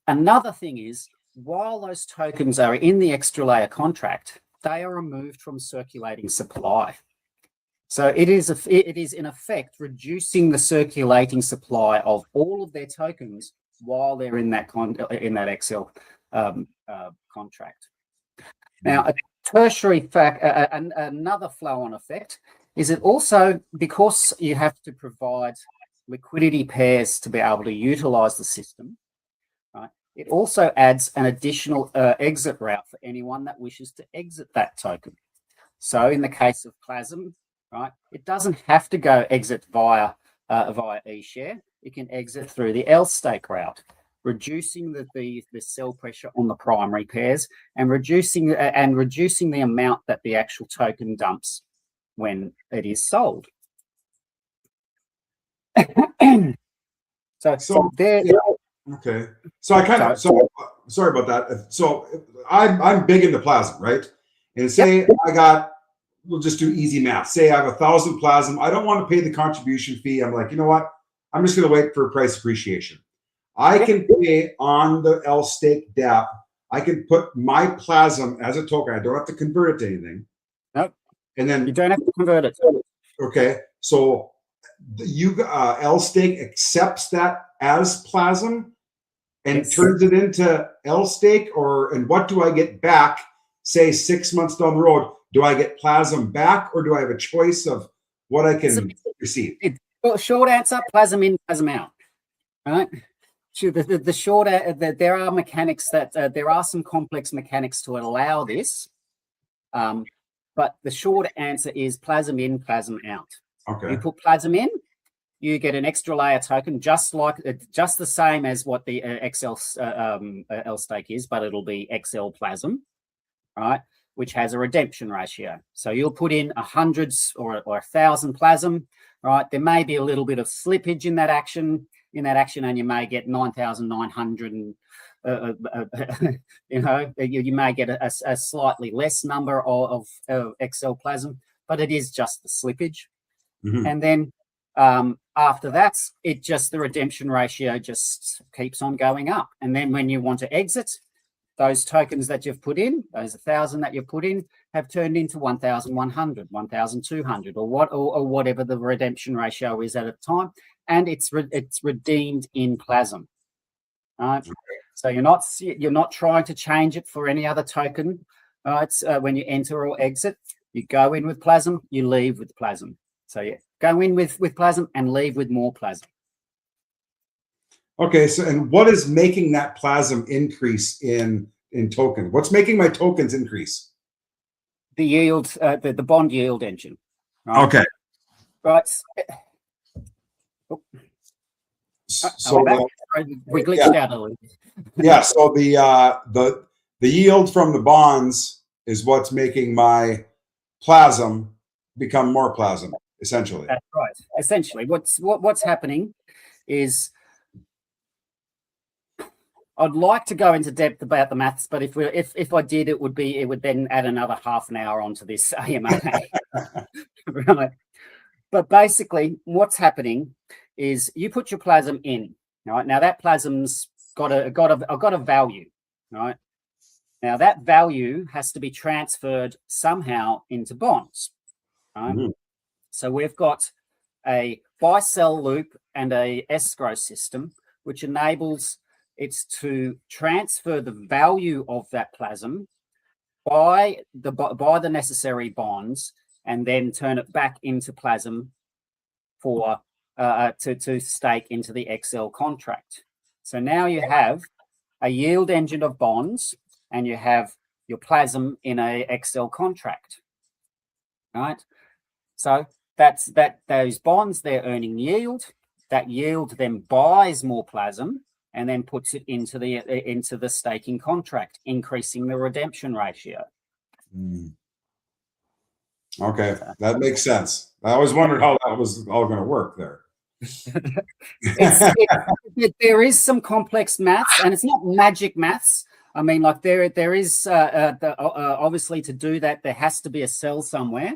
another thing is, while those tokens are in the extra layer contract, they are removed from circulating supply. So it is in effect reducing the circulating supply of all of their tokens while they're in that XL contract. Now, a tertiary fact, another flow-on effect is it also, because you have to provide liquidity pairs to be able to utilize the system, right? It also adds an additional exit route for anyone that wishes to exit that token. So in the case of Plasm, right, it doesn't have to go exit via eShare. It can exit through the LSteak route, reducing the sell pressure on the primary pairs and reducing the amount that the actual token dumps when it is sold. So there. Yeah. Okay. So I kind of sorry about that. So I'm big into plasm, right? And say we'll just do easy math. Say I have 1,000 plasm. I don't want to pay the contribution fee. I'm like, you know what? I'm just going to wait for price appreciation. I can pay on the LSteak DApp. I can put my plasm as a token. I don't have to convert it to anything. Nope. And then you don't have to convert it. Okay. So LSteak accepts that as plasm and turns it into LSteak, and what do I get back? Say 6 months down the road, do I get plasm back, or do I have a choice of what I can receive? Well, short answer: plasm in, plasm out. All right. The short there are mechanics that there are some complex mechanics to allow this, but the short answer is plasm in, plasm out. Okay. You put plasm in, you get an extra layer token, just the same as what the XL LSteak is, but it'll be XL plasm, right? Which has a redemption ratio. So you'll put in 100 or 1,000 plasm, right? There may be a little bit of slippage in that action, and you may get 9,900, and you may get a slightly less number of XL plasm, but it is just the slippage. Mm-hmm. And then after that, the redemption ratio just keeps on going up. And then when you want to exit, those tokens that you've put in, those 1,000 that you've put in, have turned into 1,100, 1,200, or whatever the redemption ratio is at a time, and it's redeemed in plasm. Right? So you're not trying to change it for any other token. It's when you enter or exit, you go in with plasm, you leave with plasm. So yeah, go in with plasm and leave with more plasm. Okay, so and what is making that plasm increase in token? What's making my tokens increase? The yield, the bond yield engine. Right? Okay. Right. So we glitched out a little. Yeah. So the yield from the bonds is what's making my plasm become more plasm, essentially. That's right. Essentially, what's happening is, I'd like to go into depth about the maths, but if I did, it would then add another half an hour onto this AMA. Right. But basically, what's happening is you put your plasm in. Right now, that plasm's got a value. Right now, that value has to be transferred somehow into bonds. Right. Mhm. So we've got a buy-sell loop and a escrow system, which enables it to transfer the value of that plasm, buy the necessary bonds, and then turn it back into plasm for to stake into the XL contract. So now you have a yield engine of bonds, and you have your plasm in a XL contract. Right. So those bonds, they're earning yield. That yield then buys more plasm and then puts it into the staking contract, increasing the redemption ratio. Okay, that makes sense. I always wondered how that was all going to work there. There is some complex maths, and it's not magic maths. I mean, like there is obviously, to do that, there has to be a sell somewhere.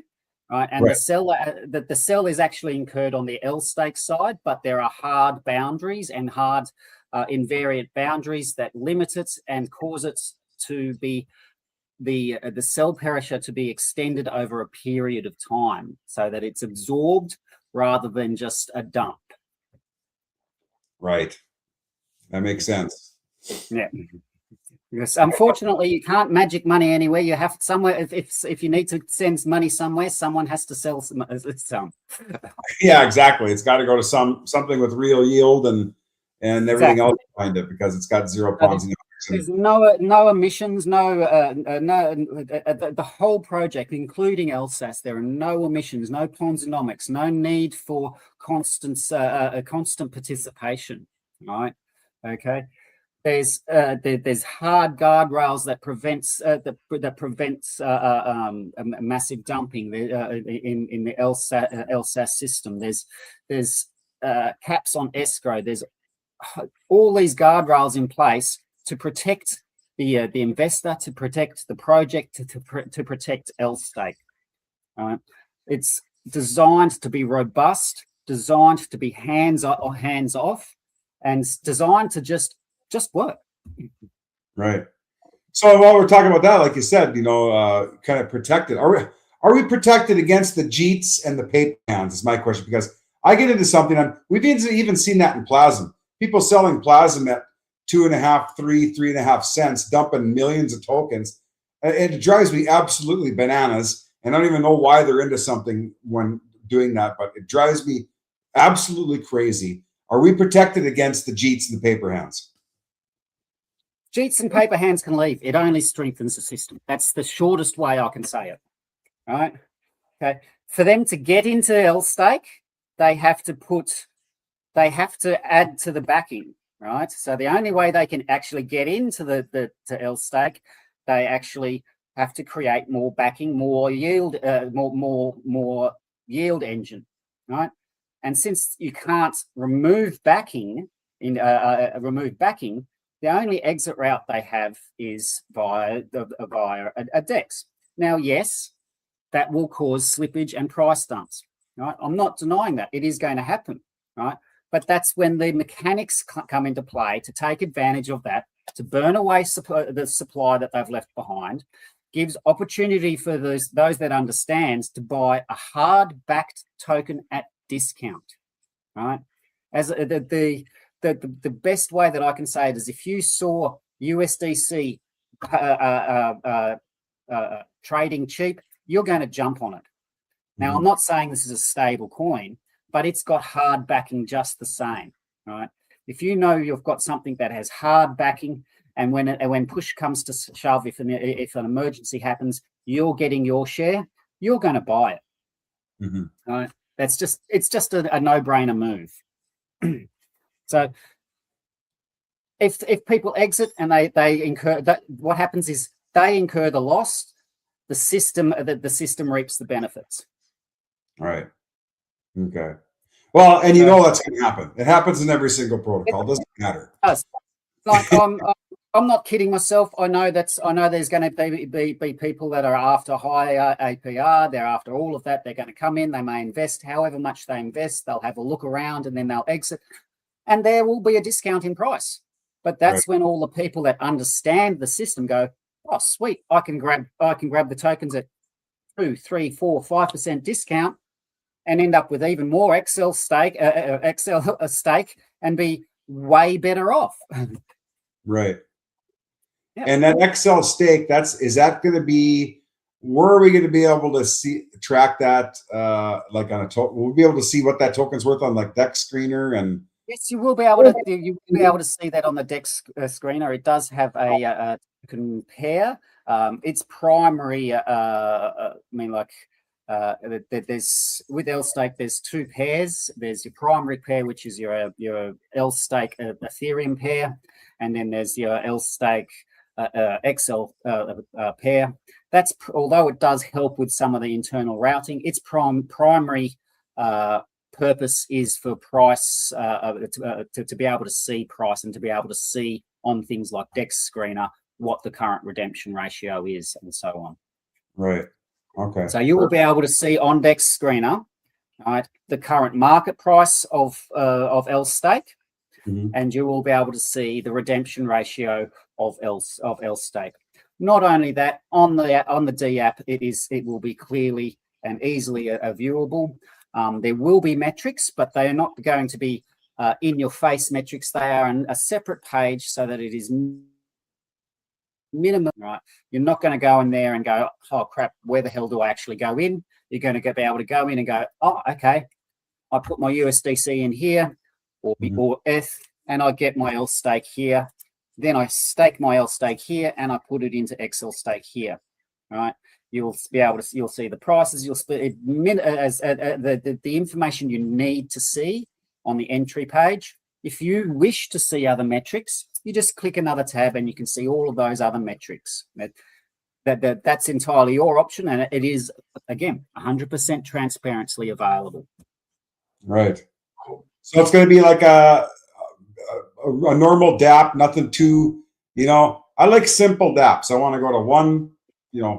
Right, and Right. the sell is actually incurred on the LSteak side, but there are hard boundaries and hard invariant boundaries that limit it and cause it to be the sell pressure to be extended over a period of time, so that it's absorbed rather than just a dump. Right. That makes sense. Yeah. Yes, unfortunately, you can't magic money anywhere. You have somewhere. If you need to send money somewhere, someone has to sell some. Yeah, exactly. It's got to go to something with real yield and everything else behind it, because it's got zero Ponzi. There's no emissions, the whole project, including LSAS. There are no emissions, no Ponzinomics, no need for constant participation. Right? Okay. There's hard guardrails that prevents massive dumping in the LSAS system. There's caps on escrow. There's all these guardrails in place to protect the investor, to protect the project, to protect LSteak. It's designed to be robust, designed to be hands off, and designed to just work. Right. So while we're talking about that, like you said, kind of protected. Are we protected against the Jeets and the paper hands? Is my question, because I get into something. We've even seen that in plasm. People selling plasm at 2.5, 3.5 cents, dumping millions of tokens. It drives me absolutely bananas, and I don't even know why they're into something when doing that, but it drives me absolutely crazy. Are we protected against the Jeets and the paper hands? Jeets and paper hands can leave. It only strengthens the system. That's the shortest way I can say it. All right. Okay. For them to get into LSteak, they have to add to the backing. Right. So the only way they can actually get into to LSteak, they actually have to create more backing, more yield, more yield engine. Right. And since you can't remove backing, the only exit route they have is via a DEX. Now, yes, that will cause slippage and price dumps. Right? I'm not denying that. It is going to happen. Right? But that's when the mechanics come into play to take advantage of that, to burn away the supply that they've left behind, gives opportunity for those that understands to buy a hard-backed token at discount. Right? As the best way that I can say it is, if you saw USDC trading cheap, you're going to jump on it. Now, I'm not saying this is a stable coin, but it's got hard backing just the same, right? If you know you've got something that has hard backing, and when push comes to shove, if an emergency happens, you're getting your share, you're going to buy it. Right? It's just a no-brainer move. So if people exit and they incur that, what happens is they incur the loss. The system reaps the benefits. All right. Okay. Well, and that's going to happen. It happens in every single protocol. It doesn't matter. Like I'm not kidding myself. I know there's going to be people that are after higher APR. They're after all of that. They're going to come in. They may invest however much they invest. They'll have a look around and then they'll exit. And there will be a discount in price. But that's when all the people that understand the system go, oh, sweet, I can grab the tokens at 2, 3, 4, 5% discount and end up with even more XL stake and be way better off. Right. Yeah. And that XL stake, is that going to be, where are we going to be able to track that? Like on a token, we'll be able to see what that token's worth on like Dex Screener and. Yes, you will be able to see that on the Dex screener. It does have a compare. Its primary, there's with LSteak, there's two pairs. There's your primary pair, which is your LSteak Ethereum pair, and then there's your LSteak XL pair. That's, although it does help with some of the internal routing, its primary purpose is for price, to be able to see price and to be able to see on things like Dex Screener what the current redemption ratio is and so on. Right. Okay. So you will be able to see on Dex Screener, right, the current market price of LSteak, and you will be able to see the redemption ratio of LSteak. Not only that, on the D app, it will be clearly and easily viewable. There will be metrics, but they are not going to be in-your-face metrics. They are on a separate page so that it is minimum, right? You're not going to go in there and go, oh, crap, where the hell do I actually go in? You're going to be able to go in and go, oh, okay, I put my USDC in here or ETH, and I get my LSteak here. Then I stake my LSteak here, and I put it into XL stake here, right? You'll be able to, you'll see the prices, you'll split it as the information you need to see on the entry page. If you wish to see other metrics, you just click another tab and you can see all of those other metrics. That's entirely your option, and it is, again, 100% transparently available. Right. So it's going to be like a normal DApp, nothing too, I like simple DApps. I want to go to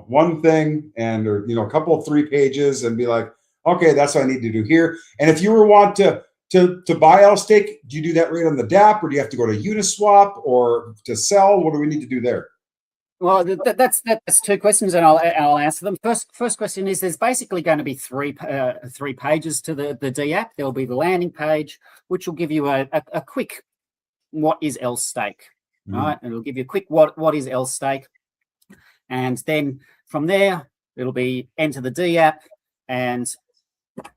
one thing and, or, a couple of 3 pages and be like, okay, that's what I need to do here. And if you want to buy LSteak, do you do that right on the DApp, or do you have to go to Uniswap, or to sell? What do we need to do there? Well, that's 2 questions, and I'll answer them. First question is, there's basically going to be 3 pages to the D app. There will be the landing page, which will give you a quick what is LSteak, right? And it'll give you a quick what is LSteak, and then from there it'll be enter the D app, and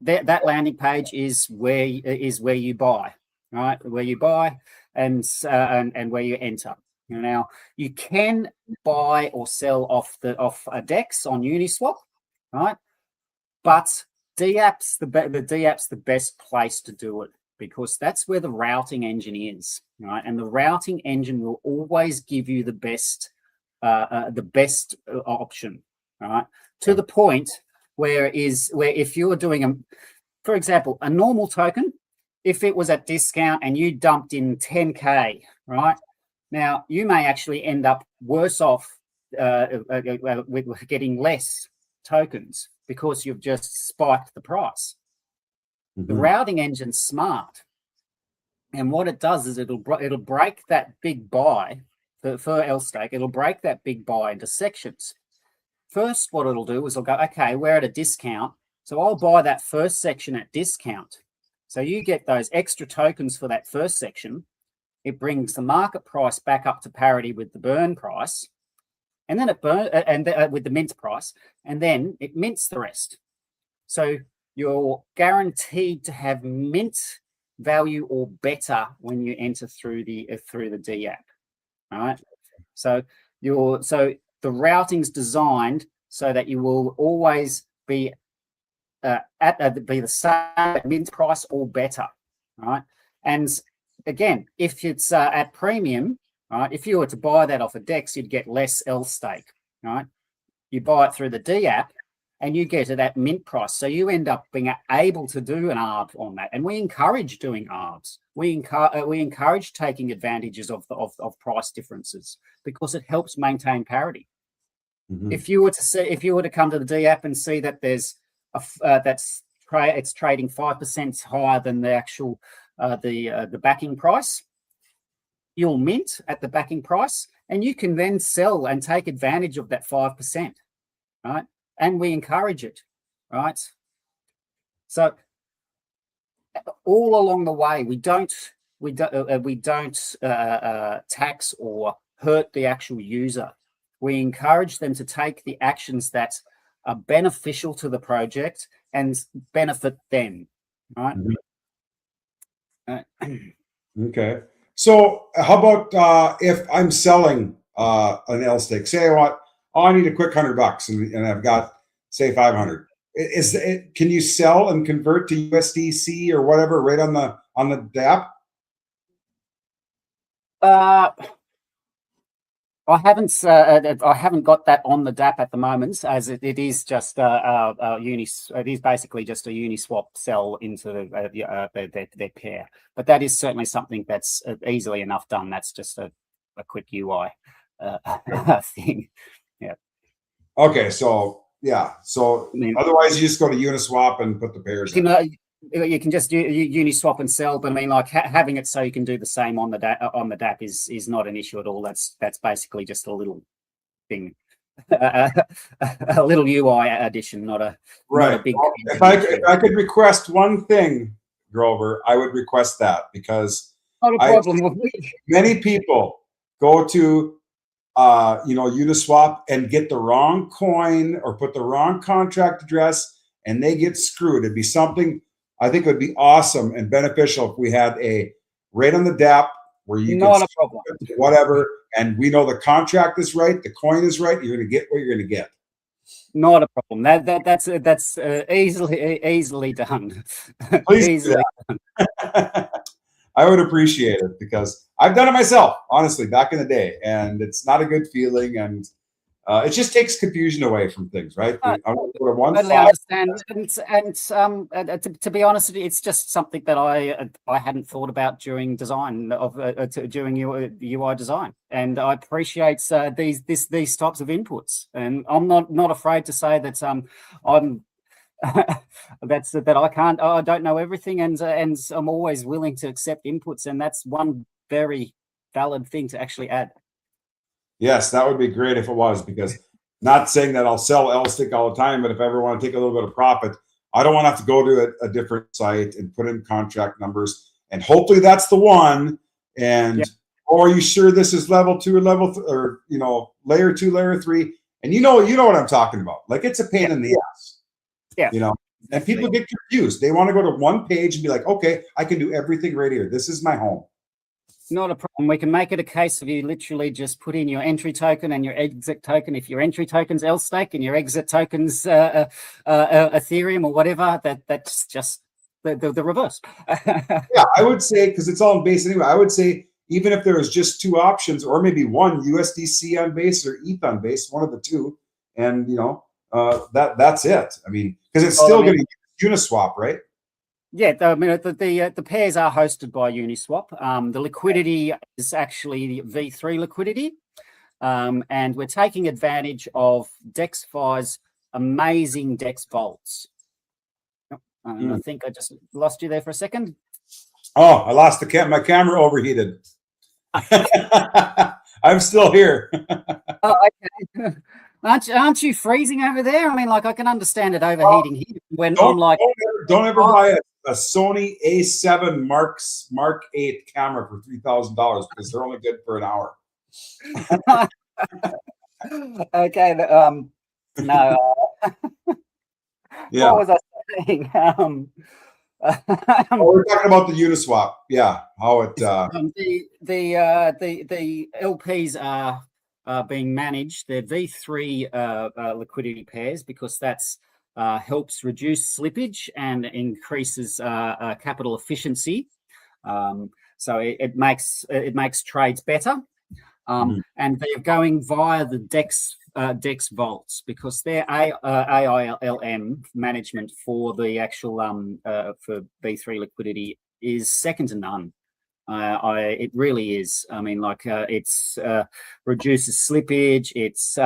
that landing page is where you buy, right? Where you buy and where you enter. Now you can buy or sell off a DEX on Uniswap, right? But the D app's the best place to do it, because that's where the routing engine is, right? And the routing engine will always give you the best option, right? To the point where if you were doing for example, a normal token, if it was at discount and you dumped in 10K, right? Now you may actually end up worse off with getting less tokens because you've just spiked the price. The routing engine's smart, and what it does is it'll break that big buy for LSteak. It'll break that big buy into sections. First, what it'll do is it'll go, okay, we're at a discount, so I'll buy that first section at discount. So you get those extra tokens for that first section. It brings the market price back up to parity with the burn price, and then with the mint price, and then it mints the rest. So you're guaranteed to have mint value or better when you enter through the D app. All right. So the routing's designed so that you will always be be the same mint price or better. All right. And again, if it's at premium, right, if you were to buy that off a DEX, you'd get less LSteak. Right. You buy it through the D app, and you get it at mint price. So you end up being able to do an arb on that. And we encourage doing arbs. We encourage taking advantages of price differences because it helps maintain parity. Mm-hmm. If you were to come to the D app and see that there's it's trading 5% higher than the actual the backing price, you'll mint at the backing price, and you can then sell and take advantage of that 5%, right? And we encourage it, right? So all along the way, we don't tax or hurt the actual user. We encourage them to take the actions that are beneficial to the project and benefit them, right? Mm-hmm. Okay. So how about if I'm selling an LSteak? Say I need a quick $100 and I've got, say, 500. Can you sell and convert to USDC or whatever right on the app? I haven't got that on the DApp at the moment, as it is just it is basically just a Uniswap sell into their pair. But that is certainly something that's easily enough done. That's just a quick UI thing. Yeah. Okay, so yeah, so otherwise you just go to Uniswap and put the pairs in. You can just Uniswap and sell, but I mean, like having it so you can do the same on the DApp is not an issue at all. That's basically just a little thing, a little UI addition, not a big. Well, if I could request one thing, Grover, I would request that, because not a problem. Many people go to Uniswap and get the wrong coin or put the wrong contract address, and they get screwed. It'd be something. I think it would be awesome and beneficial if we had a rate on the DApp where you not a problem, whatever, and we know the contract is right, the coin is right. You're going to get what you're going to get. Not a problem. That's easily done. Please easily done. I would appreciate it, because I've done it myself, honestly, back in the day, and it's not a good feeling, and it just takes confusion away from things, right? I totally understand, and to be honest, it's just something that I hadn't thought about during design during UI design, and I appreciate these types of inputs, and I'm not afraid to say that I'm I don't know everything, and I'm always willing to accept inputs, and that's one very valid thing to actually add. Yes, that would be great if it was, because not saying that I'll sell LSteak all the time, but if I ever want to take a little bit of profit, I don't want to have to go to a different site and put in contract numbers, and hopefully that's the one. And or are you sure this is level 2 or layer 2, layer 3? And you know what I'm talking about. Like, it's a pain in the ass. Yeah. And people get confused. They want to go to one page and be like, okay, I can do everything right here. This is my home. Not a problem. We can make it a case of you literally just put in your entry token and your exit token. If your entry token's LSteak and your exit token's Ethereum or whatever, that's just the reverse. Yeah, I would say, because it's all in base anyway, I would say even if there was just two options, or maybe one, USDC on base or ETH on base, one of the two, and that's it. I mean, because it's still going to Uniswap, right? Yeah, the pairs are hosted by Uniswap. The liquidity is actually V3 liquidity, and we're taking advantage of DexFi's amazing Dex vaults. I think I just lost you there for a second. Oh, I lost my camera overheated. I'm still here. Oh, okay. Aren't you freezing over there? I mean, like, I can understand it overheating here. When don't ever buy a Sony A7 Mark 8 camera for $3,000, because they're only good for an hour. Okay. No. Yeah. What was I saying? We're talking about the Uniswap. Yeah. How it the LPs are being managed. They're V3 liquidity pairs, because that's helps reduce slippage and increases capital efficiency. So it makes trades better. and they're going via the Dex vaults because their AILM management for the actual for B3 liquidity is second to none. It really is. I mean, like it's reduces slippage. It's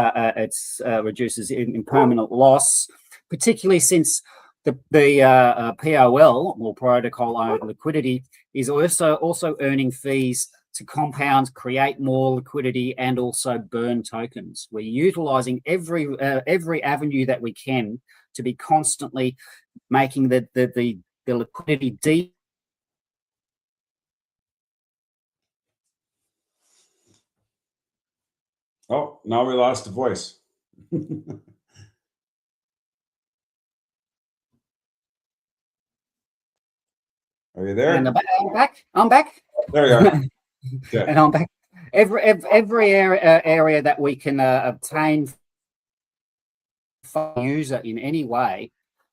reduces impermanent loss, particularly since the POL or protocol owned liquidity is also earning fees to compound, create more liquidity, and also burn tokens. We're utilizing every avenue that we can to be constantly making the liquidity deep. Oh, now we lost the voice. Are you there? And I'm back. I'm back. There you are. Okay. And I'm back. Every area that we can obtain for user in any way,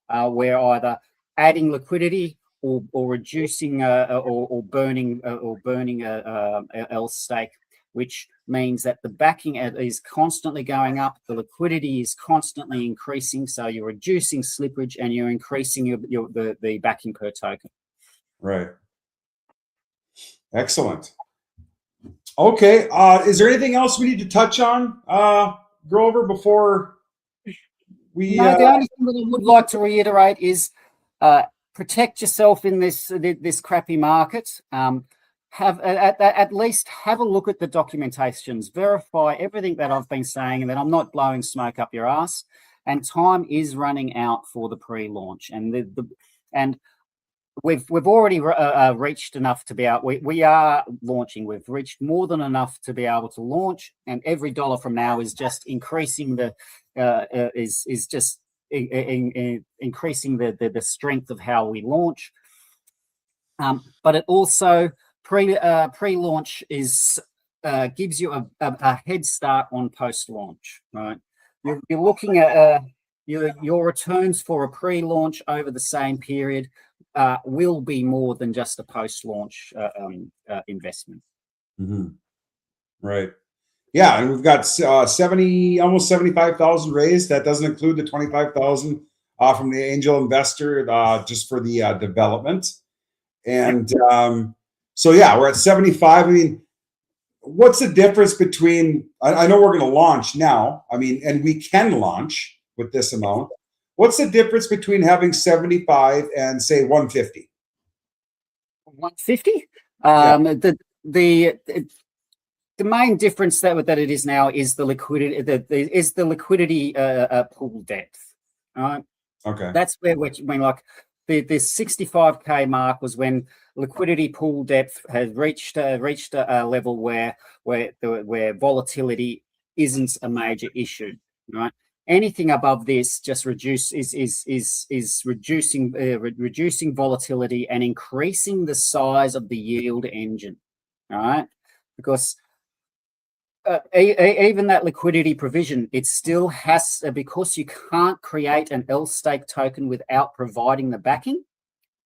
we're either adding liquidity or reducing or burning LSteak, which means that the backing is constantly going up, the liquidity is constantly increasing, so you're reducing slippage and you're increasing the backing per token. Right. Excellent. Okay. Is there anything else we need to touch on, Grover, before we? No, the only thing that I would like to reiterate is protect yourself in this crappy market. Have at least have a look at the documentations, verify everything that I've been saying, and that I'm not blowing smoke up your ass. And time is running out for the pre-launch, and we've already reached enough to be out. We are launching. We've reached more than enough to be able to launch, and every dollar from now is just increasing increasing the strength of how we launch. But it also pre-launch is gives you a head start on post-launch. Right, you're looking at your returns for a pre-launch over the same period. Will be more than just a post-launch investment. Mm-hmm. Right. Yeah, and we've got 70, almost 75,000 raised. That doesn't include the 25,000 from the angel investor just for the development. And so yeah, we're at 75. I mean, what's the difference between? I know we're going to launch now. I mean, and we can launch with this amount. What's the difference between having 75 and say 150? 150. The main difference that it is now is the liquidity. The liquidity pool depth. All right. Okay. That's where when like the 65K mark was when liquidity pool depth has reached a level where volatility isn't a major issue. Right. Anything above this just is reducing volatility and increasing the size of the yield engine. All right, because even that liquidity provision, it still has because you can't create an LSteak token without providing the backing.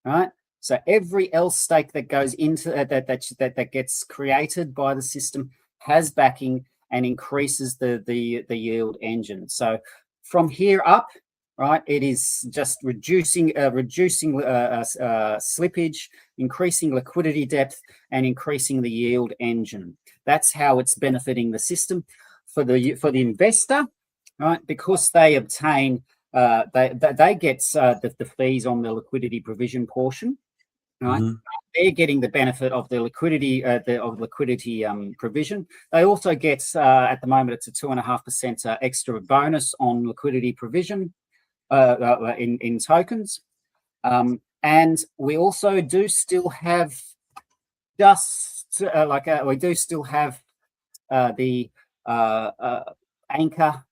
Right, so every LSteak that goes into that gets created by the system has backing and increases the yield engine. So from here up, right, it is just reducing slippage, increasing liquidity depth, and increasing the yield engine. That's how it's benefiting the system. For the investor, right, because they obtain they get the fees on the liquidity provision portion. Right, they're getting the benefit of the liquidity provision. They also get at the moment it's a 2.5% extra bonus on liquidity provision in tokens, and we also do still have the anchor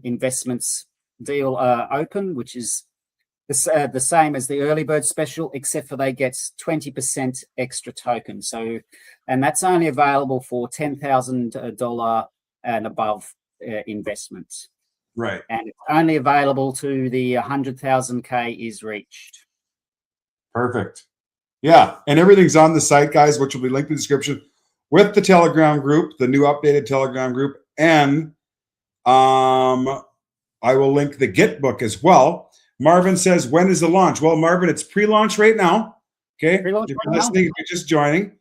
investments deal open, which is the same as the early bird special, except for they get 20% extra tokens. So, and that's only available for $10,000 and above investments. Right. And it's only available to the 100,000K is reached. Perfect. Yeah, and everything's on the site, guys, which will be linked in the description with the Telegram group, the new updated Telegram group, and I will link the Git book as well. Marvin says, when is the launch? Well, Marvin, it's pre-launch right now. Okay, Pre-launch if right you're now? listening, if you're just joining,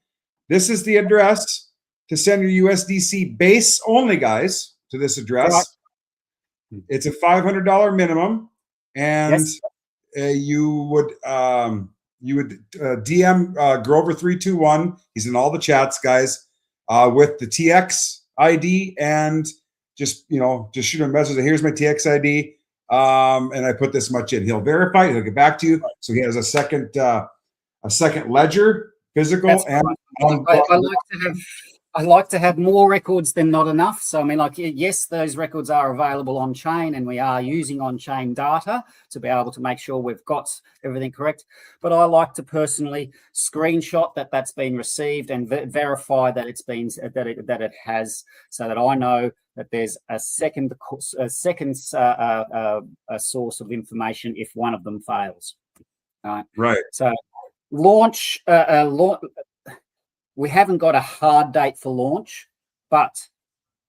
this is the address to send your USDC base only, guys, to this address. Right. It's a $500 minimum, and Yes. you would DM Grover321. He's in all the chats, guys, with the TX ID, and just shoot him a message. Here's my TX ID, and I put this much in. He'll verify it. He'll get back to you. So he has a second ledger, physical. That's And right. I like to have more records than not enough. So I mean, like, yes, those records are available on chain, and we are using on chain data to be able to make sure we've got everything correct. But I like to personally screenshot that's been received and verify that it's been that it has, so that I know that there's a second source of information if one of them fails. right. So launch. We haven't got a hard date for launch, but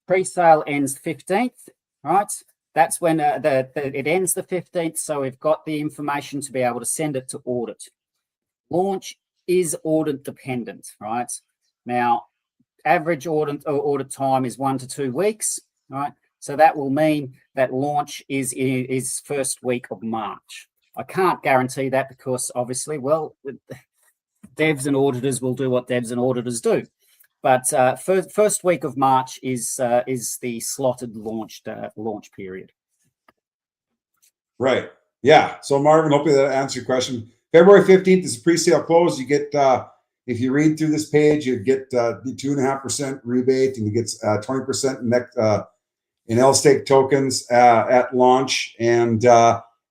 pre-sale ends 15th, right? That's when it ends the 15th, so we've got the information to be able to send it to audit. Launch is audit dependent, right? Now, average audit time is 1 to 2 weeks, right? So that will mean that launch is first week of March. I can't guarantee that because obviously, well, devs and auditors will do what devs and auditors do, but first week of March is the slotted launch period. Right. Yeah. So Marvin, hopefully that answers your question. February 15th is pre-sale close. You get if you read through this page, you get the 2.5% rebate, and you get 20% in LSteak tokens at launch, and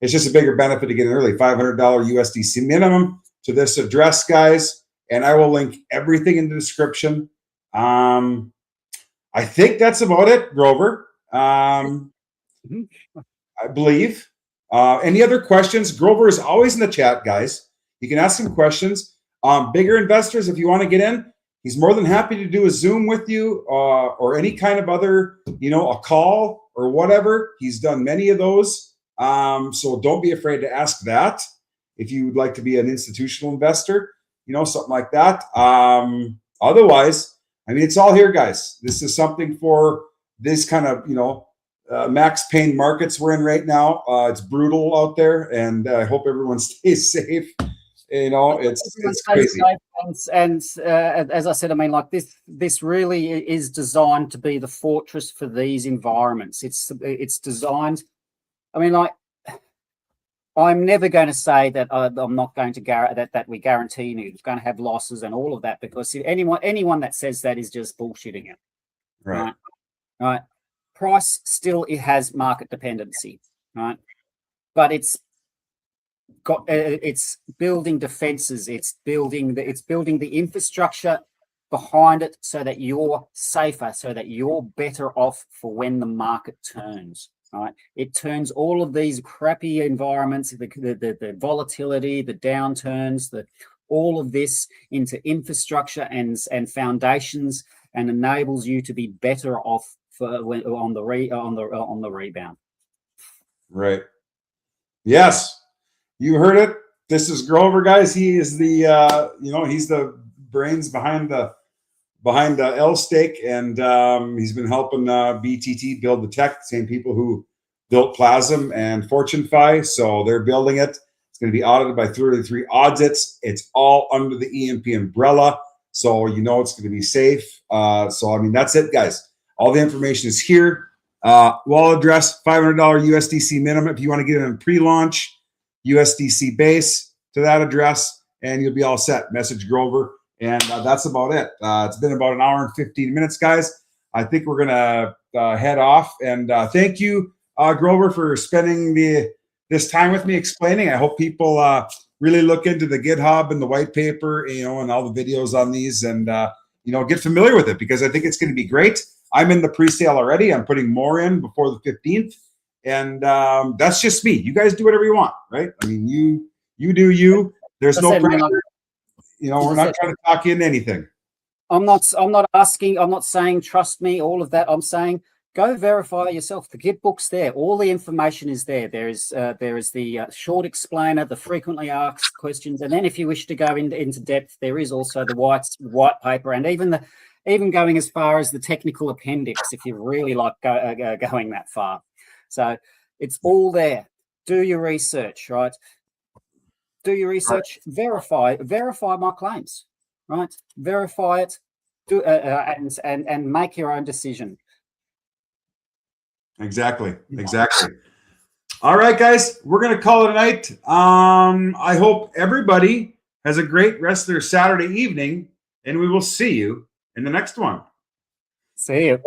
it's just a bigger benefit to get an early $500 USDC minimum to this address, guys, and I will link everything in the description. I think that's about it, Grover. I believe. Any other questions? Grover is always in the chat, guys. You can ask him questions. Bigger investors, if you want to get in, he's more than happy to do a Zoom with you or any kind of other, a call or whatever. He's done many of those. So don't be afraid to ask that. If you would like to be an institutional investor, something like that. Otherwise, I mean, it's all here, guys. This is something for this kind of, max pain markets we're in right now. It's brutal out there, and I hope everyone stays safe. It's crazy. And as I said, I mean, like this really is designed to be the fortress for these environments. It's designed. I mean, like, I'm never going to say that I'm not going to that we guarantee it's going to have losses and all of that, because anyone that says that is just bullshitting it. Right. Price still, it has market dependency, right? But it's building defenses. It's building the infrastructure behind it so that you're safer, so that you're better off for when the market turns. Right, it turns all of these crappy environments, the volatility, the downturns, all of this into infrastructure and foundations, and enables you to be better off on the rebound. Right. Yes, you heard it. This is Grover, guys. He is the he's the brains behind the LSteak, and he's been helping BTT build the tech. Same people who built Plasm and FortuneFi, so they're building it. It's going to be audited by 33 audits. It's all under the EMP umbrella, so it's going to be safe. So I mean, that's it, guys. All the information is here. Wallet address, $500 USDC minimum if you want to get in pre-launch USDC base to that address, and you'll be all set. Message Grover. And that's about it. It's been about an hour and 15 minutes, guys. I think we're going to head off. And thank you, Grover, for spending this time with me explaining. I hope people really look into the GitHub and the white paper, and all the videos on these, and, get familiar with it, because I think it's going to be great. I'm in the pre-sale already. I'm putting more in before the 15th. And that's just me. You guys do whatever you want, right? I mean, you do you. There's no pressure. you know, we're not trying to talk you into anything. I'm not saying trust me, all of that. I'm saying go verify yourself. The git book's there. All the information is there. There is the short explainer, the frequently asked questions, and then if you wish to go into depth, there is also the white paper, and even going as far as the technical appendix if you really like going that far. So it's all there. Do your research, right? Do your research. Verify my claims, right? Verify it. Do and make your own decision. Exactly. All right, guys, we're going to call it a night. I hope everybody has a great rest of their Saturday evening, and we will see you in the next one. See you.